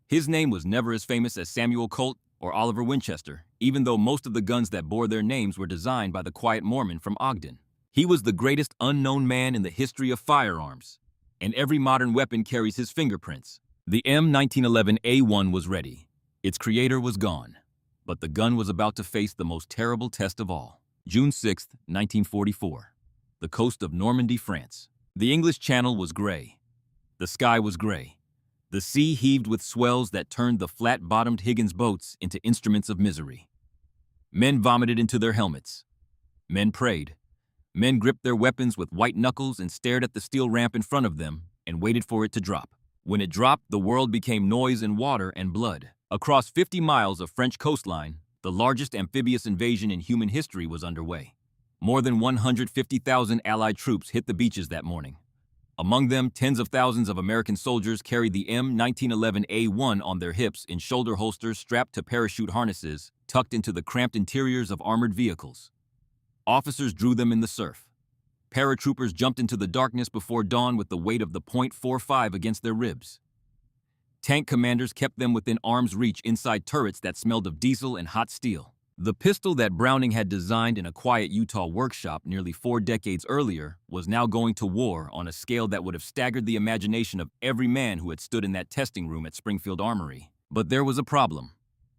His name was never as famous as Samuel Colt or Oliver Winchester, even though most of the guns that bore their names were designed by the quiet Mormon from Ogden. He was the greatest unknown man in the history of firearms, and every modern weapon carries his fingerprints. The M1911A1 was ready. Its creator was gone. But the gun was about to face the most terrible test of all. June 6, 1944. The coast of Normandy, France. The English Channel was gray. The sky was gray. The sea heaved with swells that turned the flat-bottomed Higgins boats into instruments of misery. Men vomited into their helmets. Men prayed. Men gripped their weapons with white knuckles and stared at the steel ramp in front of them and waited for it to drop. When it dropped, the world became noise and water and blood. Across 50 miles of French coastline, the largest amphibious invasion in human history was underway. More than 150,000 Allied troops hit the beaches that morning. Among them, tens of thousands of American soldiers carried the M1911A1 on their hips in shoulder holsters strapped to parachute harnesses, tucked into the cramped interiors of armored vehicles. Officers drew them in the surf. Paratroopers jumped into the darkness before dawn with the weight of the .45 against their ribs. Tank commanders kept them within arm's reach inside turrets that smelled of diesel and hot steel. The pistol that Browning had designed in a quiet Utah workshop nearly 4 decades earlier was now going to war on a scale that would have staggered the imagination of every man who had stood in that testing room at Springfield Armory. But there was a problem.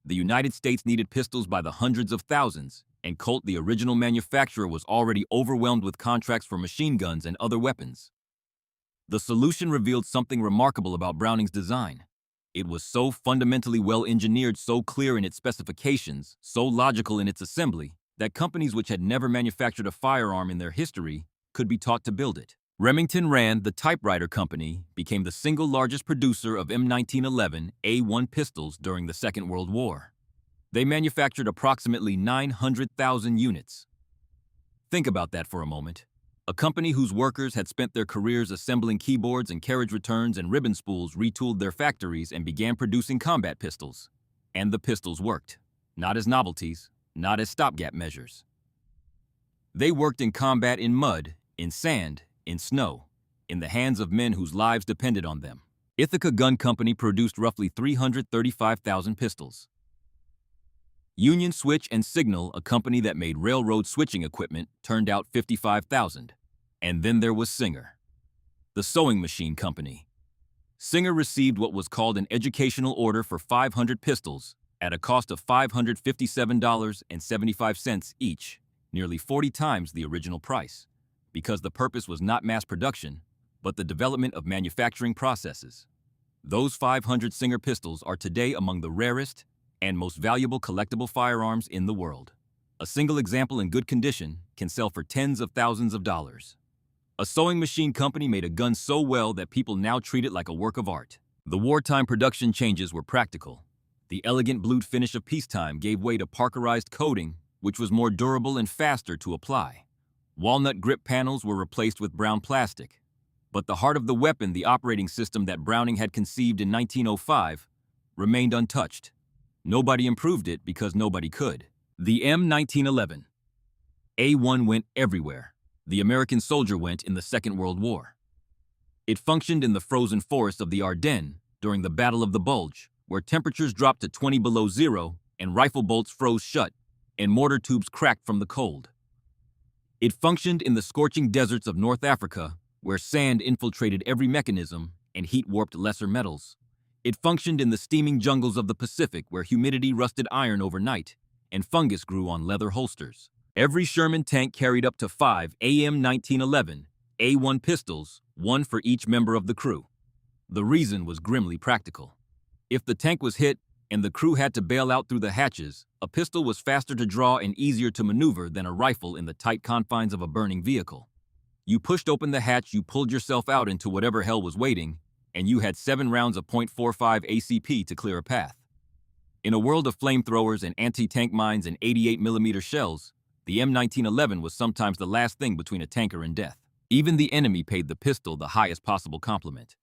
The United States needed pistols by the hundreds of thousands, and Colt, the original manufacturer, was already overwhelmed with contracts for machine guns and other weapons. The solution revealed something remarkable about Browning's design. It was so fundamentally well-engineered, so clear in its specifications, so logical in its assembly, that companies which had never manufactured a firearm in their history could be taught to build it. Remington Rand, the typewriter company, became the single largest producer of M1911A1 pistols during the Second World War. They manufactured approximately 900,000 units. Think about that for a moment. A company whose workers had spent their careers assembling keyboards and carriage returns and ribbon spools retooled their factories and began producing combat pistols. And the pistols worked. Not as novelties, not as stopgap measures. They worked in combat, in mud, in sand, in snow, in the hands of men whose lives depended on them. Ithaca Gun Company produced roughly 335,000 pistols. Union Switch and Signal, a company that made railroad switching equipment, turned out 55,000. And then there was Singer, the sewing machine company. Singer received what was called an educational order for 500 pistols at a cost of $557.75 each, nearly 40 times the original price, because the purpose was not mass production, but the development of manufacturing processes. Those 500 Singer pistols are today among the rarest and most valuable collectible firearms in the world. A single example in good condition can sell for tens of thousands of dollars. A sewing machine company made a gun so well that people now treat it like a work of art. The wartime production changes were practical. The elegant blued finish of peacetime gave way to parkerized coating, which was more durable and faster to apply. Walnut grip panels were replaced with brown plastic. But the heart of the weapon, the operating system that Browning had conceived in 1905, remained untouched. Nobody improved it because nobody could. The M1911A1 went everywhere. The American soldier went in the Second World War. It functioned in the frozen forests of the Ardennes during the Battle of the Bulge, where temperatures dropped to 20 below zero and rifle bolts froze shut and mortar tubes cracked from the cold. It functioned in the scorching deserts of North Africa, where sand infiltrated every mechanism and heat warped lesser metals. It functioned in the steaming jungles of the Pacific, where humidity rusted iron overnight and fungus grew on leather holsters. Every Sherman tank carried up to 5 AM 1911 A1 pistols, one for each member of the crew. The reason was grimly practical. If the tank was hit and the crew had to bail out through the hatches, a pistol was faster to draw and easier to maneuver than a rifle in the tight confines of a burning vehicle. You pushed open the hatch, you pulled yourself out into whatever hell was waiting, and you had 7 rounds of .45 ACP to clear a path. In a world of flamethrowers and anti-tank mines and 88mm shells, the M1911 was sometimes the last thing between a tanker and death. Even the enemy paid the pistol the highest possible compliment.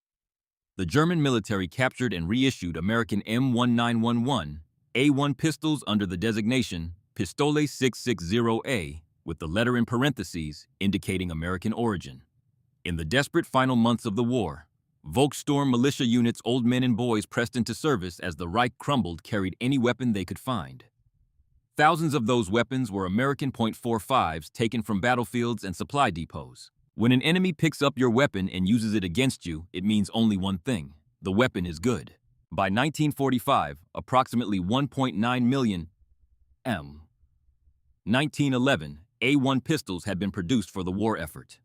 The German military captured and reissued American M1911 A1 pistols under the designation Pistole 660A, with the letter in parentheses indicating American origin. In the desperate final months of the war, Volkssturm militia units, old men and boys pressed into service as the Reich crumbled, carried any weapon they could find. Thousands of those weapons were American .45s taken from battlefields and supply depots. When an enemy picks up your weapon and uses it against you, it means only one thing: the weapon is good. By 1945, approximately 1.9 million M1911 A1 pistols had been produced for the war effort.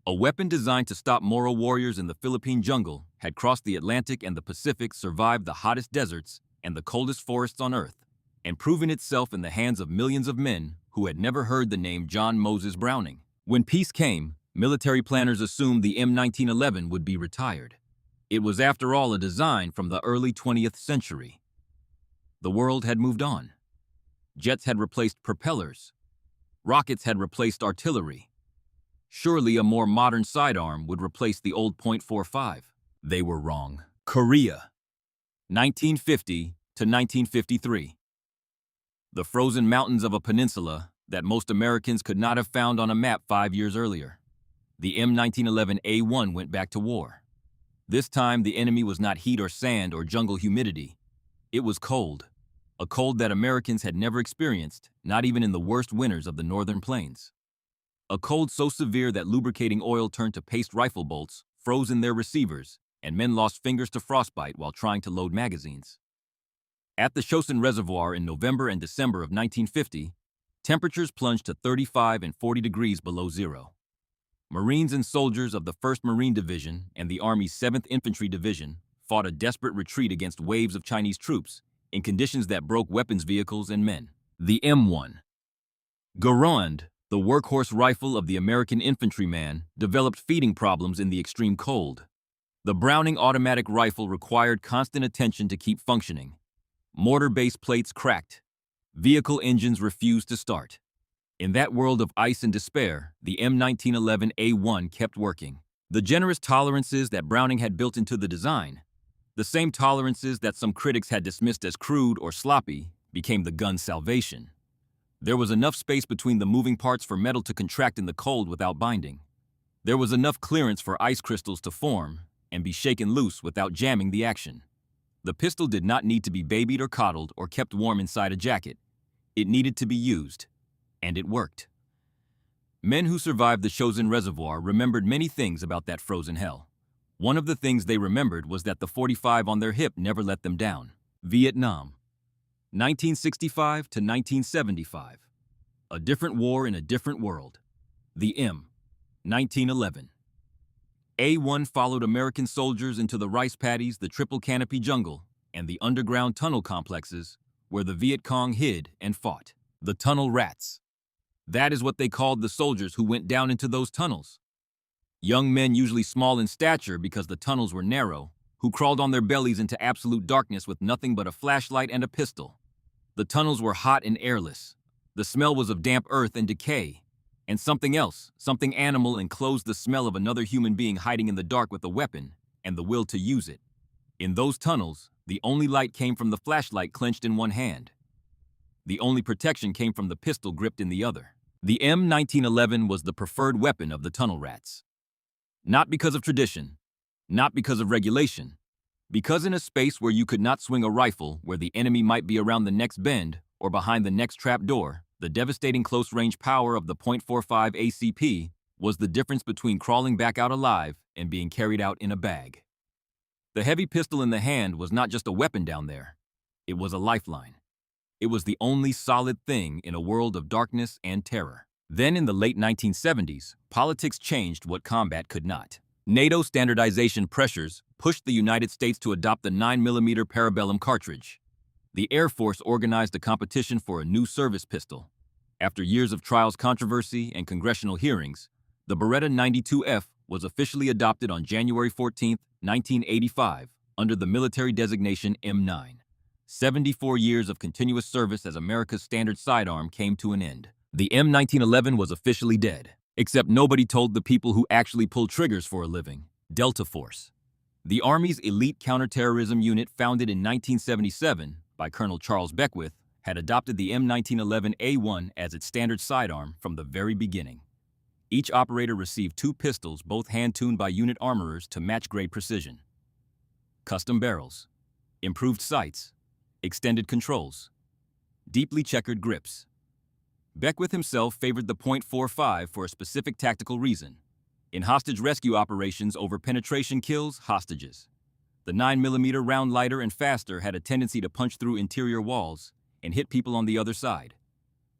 A weapon designed to stop Moro warriors in the Philippine jungle had crossed the Atlantic and the Pacific, survived the hottest deserts and the coldest forests on Earth, and proven itself in the hands of millions of men who had never heard the name John Moses Browning. When peace came, military planners assumed the M1911 would be retired. It was, after all, a design from the early 20th century. The world had moved on. Jets had replaced propellers. Rockets had replaced artillery. Surely a more modern sidearm would replace the old .45. They were wrong. Korea, 1950 to 1953. The frozen mountains of a peninsula that most Americans could not have found on a map 5 years earlier. The M1911 A1 went back to war. This time, the enemy was not heat or sand or jungle humidity. It was cold, a cold that Americans had never experienced, not even in the worst winters of the northern plains. A cold so severe that lubricating oil turned to paste rifle bolts, froze in their receivers, and men lost fingers to frostbite while trying to load magazines. At the Chosin Reservoir in November and December of 1950, temperatures plunged to 35 and 40 degrees below zero. Marines and soldiers of the 1st Marine Division and the Army's 7th Infantry Division fought a desperate retreat against waves of Chinese troops in conditions that broke weapons vehicles and men. The M1 Garand, the workhorse rifle of the American infantryman, developed feeding problems in the extreme cold. The Browning automatic rifle required constant attention to keep functioning. Mortar base plates cracked. Vehicle engines refused to start. In that world of ice and despair, the M1911 A1 kept working. The generous tolerances that Browning had built into the design, the same tolerances that some critics had dismissed as crude or sloppy, became the gun's salvation. There was enough space between the moving parts for metal to contract in the cold without binding. There was enough clearance for ice crystals to form and be shaken loose without jamming the action. The pistol did not need to be babied or coddled or kept warm inside a jacket. It needed to be used, and it worked. Men who survived the Chosin Reservoir remembered many things about that frozen hell. One of the things they remembered was that the .45 on their hip never let them down. Vietnam, 1965 to 1975. A different war in a different world. The M1911 A1 followed American soldiers into the rice paddies, the triple canopy jungle, and the underground tunnel complexes where the Viet Cong hid and fought. The tunnel rats. That is what they called the soldiers who went down into those tunnels. Young men, usually small in stature because the tunnels were narrow, who crawled on their bellies into absolute darkness with nothing but a flashlight and a pistol. The tunnels were hot and airless. The smell was of damp earth and decay. And something else, something animal, enclosed the smell of another human being hiding in the dark with a weapon and the will to use it. In those tunnels, the only light came from the flashlight clenched in one hand. The only protection came from the pistol gripped in the other. The M1911 was the preferred weapon of the tunnel rats. Not because of tradition, not because of regulation, Because in a space where you could not swing a rifle, where the enemy might be around the next bend or behind the next trap door, the devastating close-range power of the .45 ACP was the difference between crawling back out alive and being carried out in a bag. The heavy pistol in the hand was not just a weapon down there. It was a lifeline. It was the only solid thing in a world of darkness and terror. Then in the late 1970s, politics changed what combat could not. NATO standardization pressures pushed the United States to adopt the 9mm parabellum cartridge. The Air Force organized a competition for a new service pistol. After years of trials, controversy, and congressional hearings, the Beretta 92F was officially adopted on January 14, 1985, under the military designation M9. 74 years of continuous service as America's standard sidearm came to an end. The M1911 was officially dead, except nobody told the people who actually pulled triggers for a living. Delta Force. The Army's elite counterterrorism unit, founded in 1977 by Colonel Charles Beckwith, had adopted the M1911A1 as its standard sidearm from the very beginning. Each operator received 2 pistols, both hand-tuned by unit armorers to match-grade precision. Custom barrels, improved sights, extended controls, deeply checkered grips. Beckwith himself favored the .45 for a specific tactical reason. In hostage rescue operations, over penetration kills hostages. The 9mm round, lighter and faster, had a tendency to punch through interior walls and hit people on the other side.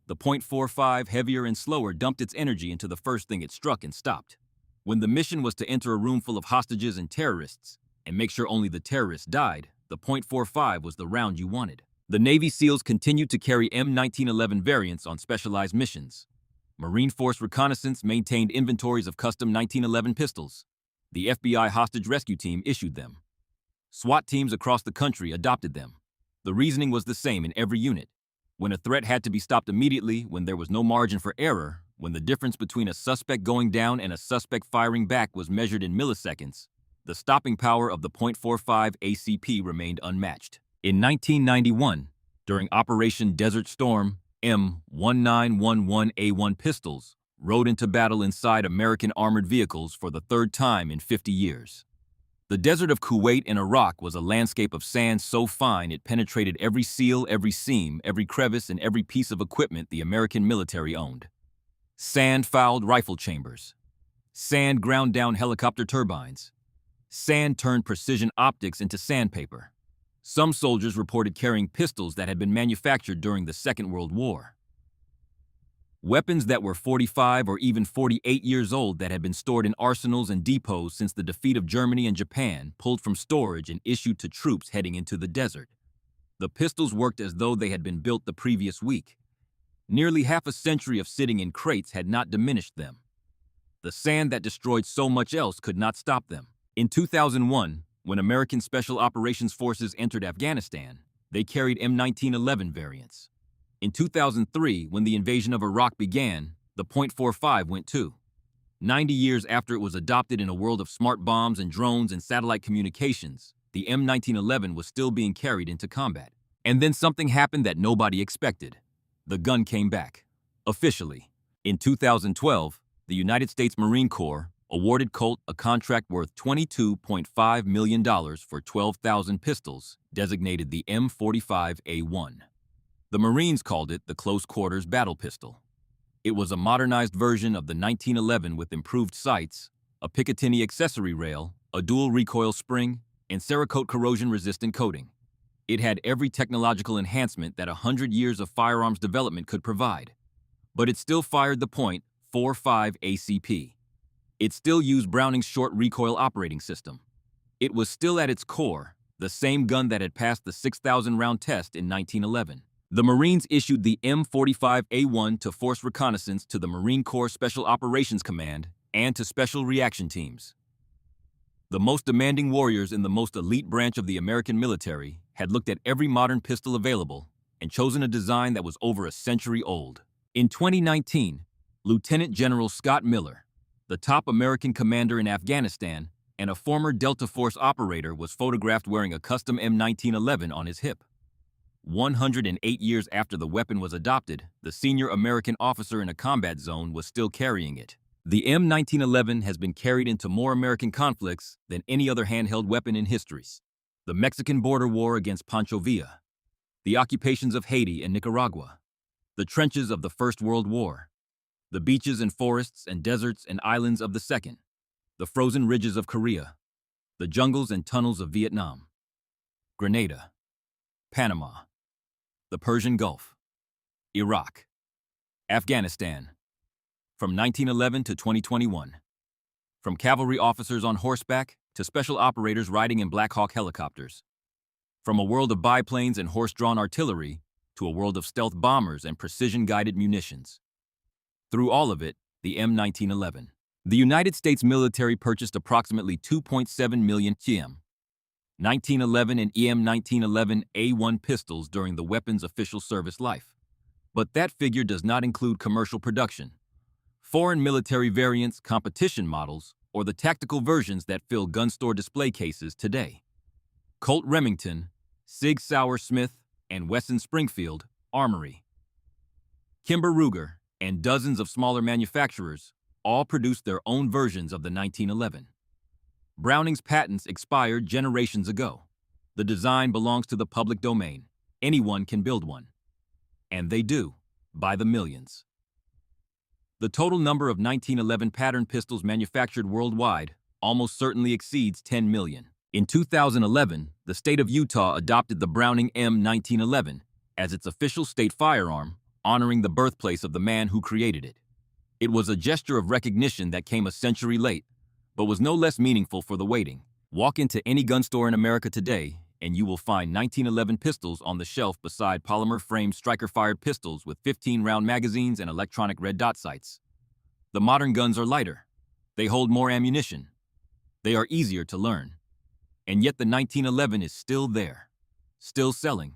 The .45, heavier and slower, dumped its energy into the first thing it struck and stopped. When the mission was to enter a room full of hostages and terrorists and make sure only the terrorists died, the .45 was the round you wanted. The Navy SEALs continued to carry M1911 variants on specialized missions. Marine Force Reconnaissance maintained inventories of custom 1911 pistols. The FBI Hostage Rescue Team issued them. SWAT teams across the country adopted them. The reasoning was the same in every unit. When a threat had to be stopped immediately, when there was no margin for error, when the difference between a suspect going down and a suspect firing back was measured in milliseconds, the stopping power of the .45 ACP remained unmatched. In 1991, during Operation Desert Storm, M1911A1 pistols rode into battle inside American armored vehicles for the 3rd time in 50 years. The desert of Kuwait in Iraq was a landscape of sand so fine it penetrated every seal, every seam, every crevice, and every piece of equipment the American military owned. Sand fouled rifle chambers. Sand ground down helicopter turbines. Sand turned precision optics into sandpaper. Some soldiers reported carrying pistols that had been manufactured during the Second World War. Weapons that were 45 or even 48 years old, that had been stored in arsenals and depots since the defeat of Germany and Japan, pulled from storage and issued to troops heading into the desert. The pistols worked as though they had been built the previous week. Nearly half a century of sitting in crates had not diminished them. The sand that destroyed so much else could not stop them. In 2001, when American Special Operations Forces entered Afghanistan, they carried M1911 variants. In 2003, when the invasion of Iraq began, the .45 went too. 90 years after it was adopted in a world of smart bombs and drones and satellite communications, the M1911 was still being carried into combat. And then something happened that nobody expected. The gun came back. Officially. In 2012, the United States Marine Corps awarded Colt a contract worth $22.5 million for 12,000 pistols, designated the M45A1. The Marines called it the Close Quarters Battle Pistol. It was a modernized version of the 1911 with improved sights, a Picatinny accessory rail, a dual recoil spring, and Cerakote corrosion-resistant coating. It had every technological enhancement that 100 years of firearms development could provide. But it still fired the .45 ACP. It still used Browning's short recoil operating system. It was still at its core the same gun that had passed the 6,000-round test in 1911. The Marines issued the M45A1 to force reconnaissance to the Marine Corps Special Operations Command and to Special Reaction Teams. The most demanding warriors in the most elite branch of the American military had looked at every modern pistol available and chosen a design that was over a century old. In 2019, Lieutenant General Scott Miller, the top American commander in Afghanistan and a former Delta Force operator, was photographed wearing a custom M1911 on his hip. 108 years after the weapon was adopted, the senior American officer in a combat zone was still carrying it. The M1911 has been carried into more American conflicts than any other handheld weapon in history. the Mexican border war against Pancho Villa, the occupations of Haiti and Nicaragua, the trenches of the First World War, the beaches and forests and deserts and islands of the Second, the frozen ridges of Korea, the jungles and tunnels of Vietnam, Grenada, Panama, the Persian Gulf, Iraq, Afghanistan, from 1911 to 2021, from cavalry officers on horseback to special operators riding in Black Hawk helicopters, from a world of biplanes and horse-drawn artillery to a world of stealth bombers and precision-guided munitions. Through all of it, the M1911. The United States military purchased approximately 2.7 million TM 1911 and EM 1911 A1 pistols during the weapon's official service life. But that figure does not include commercial production, foreign military variants, competition models, or the tactical versions that fill gun store display cases today. Colt Remington, Sig Sauer Smith, and Wesson Springfield Armory, Kimber Ruger, and dozens of smaller manufacturers all produced their own versions of the 1911. Browning's patents expired generations ago. The design belongs to the public domain. Anyone can build one. And they do, by the millions. The total number of 1911 pattern pistols manufactured worldwide almost certainly exceeds 10 million. In 2011, the state of Utah adopted the Browning M1911 as its official state firearm, honoring the birthplace of the man who created it. It was a gesture of recognition that came a century late, but was no less meaningful for the waiting. Walk into any gun store in America today, and you will find 1911 pistols on the shelf beside polymer-framed striker-fired pistols with 15-round magazines and electronic red dot sights. The modern guns are lighter. They hold more ammunition. They are easier to learn. And yet the 1911 is still there, still selling,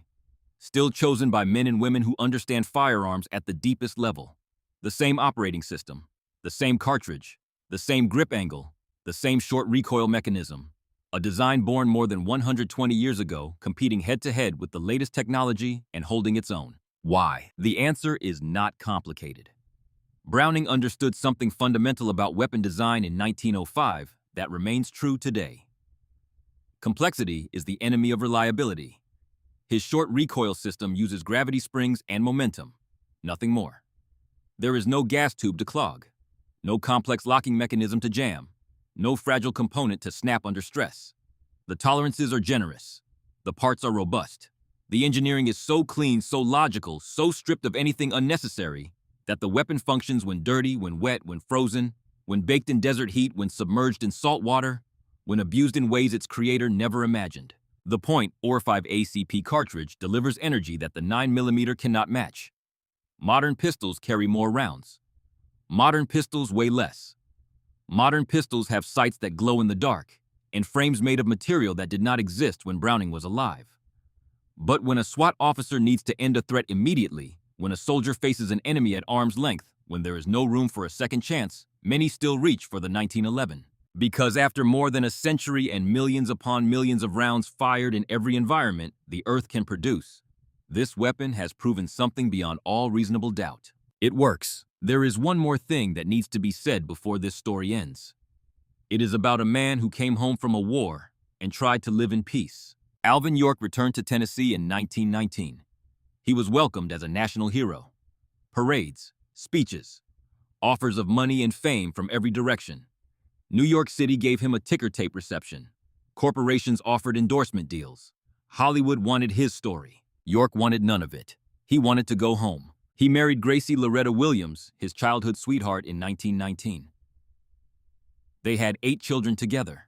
still chosen by men and women who understand firearms at the deepest level. The same operating system, the same cartridge, the same grip angle, the same short recoil mechanism. A design born more than 120 years ago, competing head-to-head with the latest technology and holding its own. Why? The answer is not complicated. Browning understood something fundamental about weapon design in 1905 that remains true today. Complexity is the enemy of reliability. His short recoil system uses gravity springs and momentum, nothing more. There is no gas tube to clog, no complex locking mechanism to jam, no fragile component to snap under stress. The tolerances are generous. The parts are robust. The engineering is so clean, so logical, so stripped of anything unnecessary that the weapon functions when dirty, when wet, when frozen, when baked in desert heat, when submerged in salt water, when abused in ways its creator never imagined. The Point .45 ACP cartridge delivers energy that the 9mm cannot match. Modern pistols carry more rounds. Modern pistols weigh less. Modern pistols have sights that glow in the dark, and frames made of material that did not exist when Browning was alive. But when a SWAT officer needs to end a threat immediately, when a soldier faces an enemy at arm's length, when there is no room for a second chance, many still reach for the 1911. Because after more than a century and millions upon millions of rounds fired in every environment the Earth can produce, this weapon has proven something beyond all reasonable doubt. It works. There is one more thing that needs to be said before this story ends. It is about a man who came home from a war and tried to live in peace. Alvin York returned to Tennessee in 1919. He was welcomed as a national hero. Parades, speeches, offers of money and fame from every direction. New York City gave him a ticker tape reception. Corporations offered endorsement deals. Hollywood wanted his story. York wanted none of it. He wanted to go home. He married Gracie Loretta Williams, his childhood sweetheart, in 1919. They had 8 children together.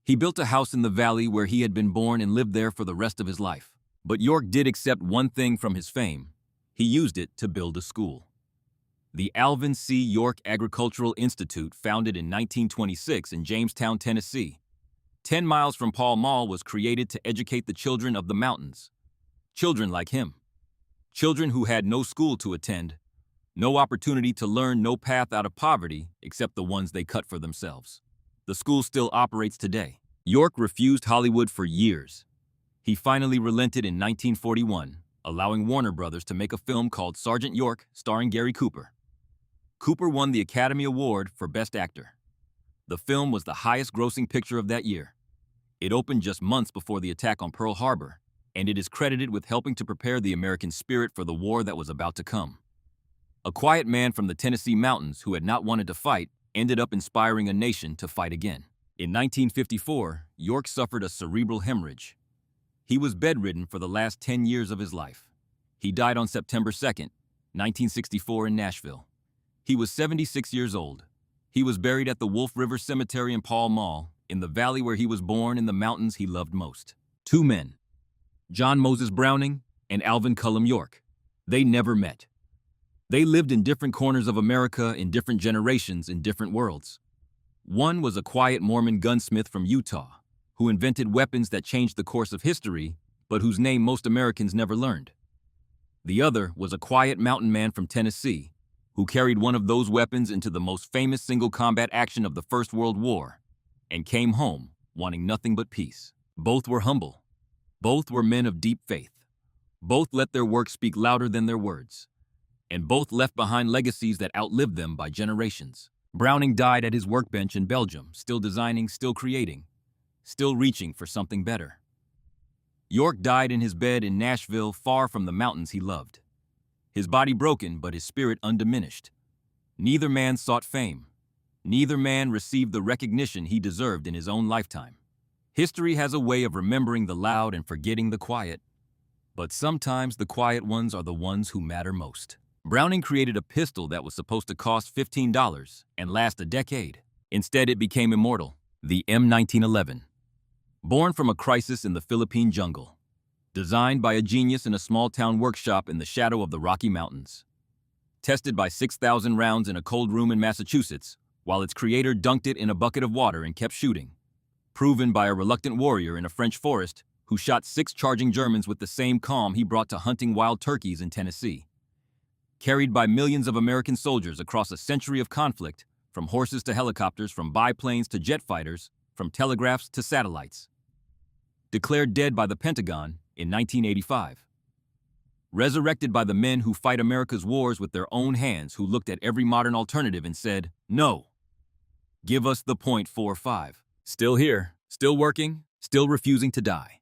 He built a house in the valley where he had been born and lived there for the rest of his life. But York did accept one thing from his fame. He used it to build a school. The Alvin C. York Agricultural Institute, founded in 1926 in Jamestown, Tennessee, 10 miles from Pall Mall, was created to educate the children of the mountains. Children like him. Children who had no school to attend, no opportunity to learn, no path out of poverty except the ones they cut for themselves. The school still operates today. York refused Hollywood for years. He finally relented in 1941, allowing Warner Brothers to make a film called Sergeant York, starring Gary Cooper. Cooper won the Academy Award for Best Actor. The film was the highest-grossing picture of that year. It opened just months before the attack on Pearl Harbor, and it is credited with helping to prepare the American spirit for the war that was about to come. A quiet man from the Tennessee mountains who had not wanted to fight ended up inspiring a nation to fight again. In 1954, York suffered a cerebral hemorrhage. He was bedridden for the last 10 years of his life. He died on September 2nd, 1964 in Nashville. He was 76 years old. He was buried at the Wolf River Cemetery in Pall Mall, in the valley where he was born in the mountains he loved most. Two men, John Moses Browning and Alvin Cullum York. They never met. They lived in different corners of America in different generations in different worlds. One was a quiet Mormon gunsmith from Utah, who invented weapons that changed the course of history, but whose name most Americans never learned. The other was a quiet mountain man from Tennessee, who carried one of those weapons into the most famous single combat action of the First World War, and came home wanting nothing but peace. Both were humble. Both were men of deep faith. Both let their work speak louder than their words. And both left behind legacies that outlived them by generations. Browning died at his workbench in Belgium, still designing, still creating, still reaching for something better. York died in his bed in Nashville, far from the mountains he loved. His body broken, but his spirit undiminished. Neither man sought fame. Neither man received the recognition he deserved in his own lifetime. History has a way of remembering the loud and forgetting the quiet. But sometimes the quiet ones are the ones who matter most. Browning created a pistol that was supposed to cost $15 and last a decade. Instead, it became immortal, the M1911. Born from a crisis in the Philippine jungle. Designed by a genius in a small-town workshop in the shadow of the Rocky Mountains. Tested by 6,000 rounds in a cold room in Massachusetts, while its creator dunked it in a bucket of water and kept shooting. Proven by a reluctant warrior in a French forest who shot 6 charging Germans with the same calm he brought to hunting wild turkeys in Tennessee. Carried by millions of American soldiers across a century of conflict, from horses to helicopters, from biplanes to jet fighters, from telegraphs to satellites. Declared dead by the Pentagon in 1985. Resurrected by the men who fight America's wars with their own hands, who looked at every modern alternative and said, "No. Give us the .45. Still here, still working, still refusing to die.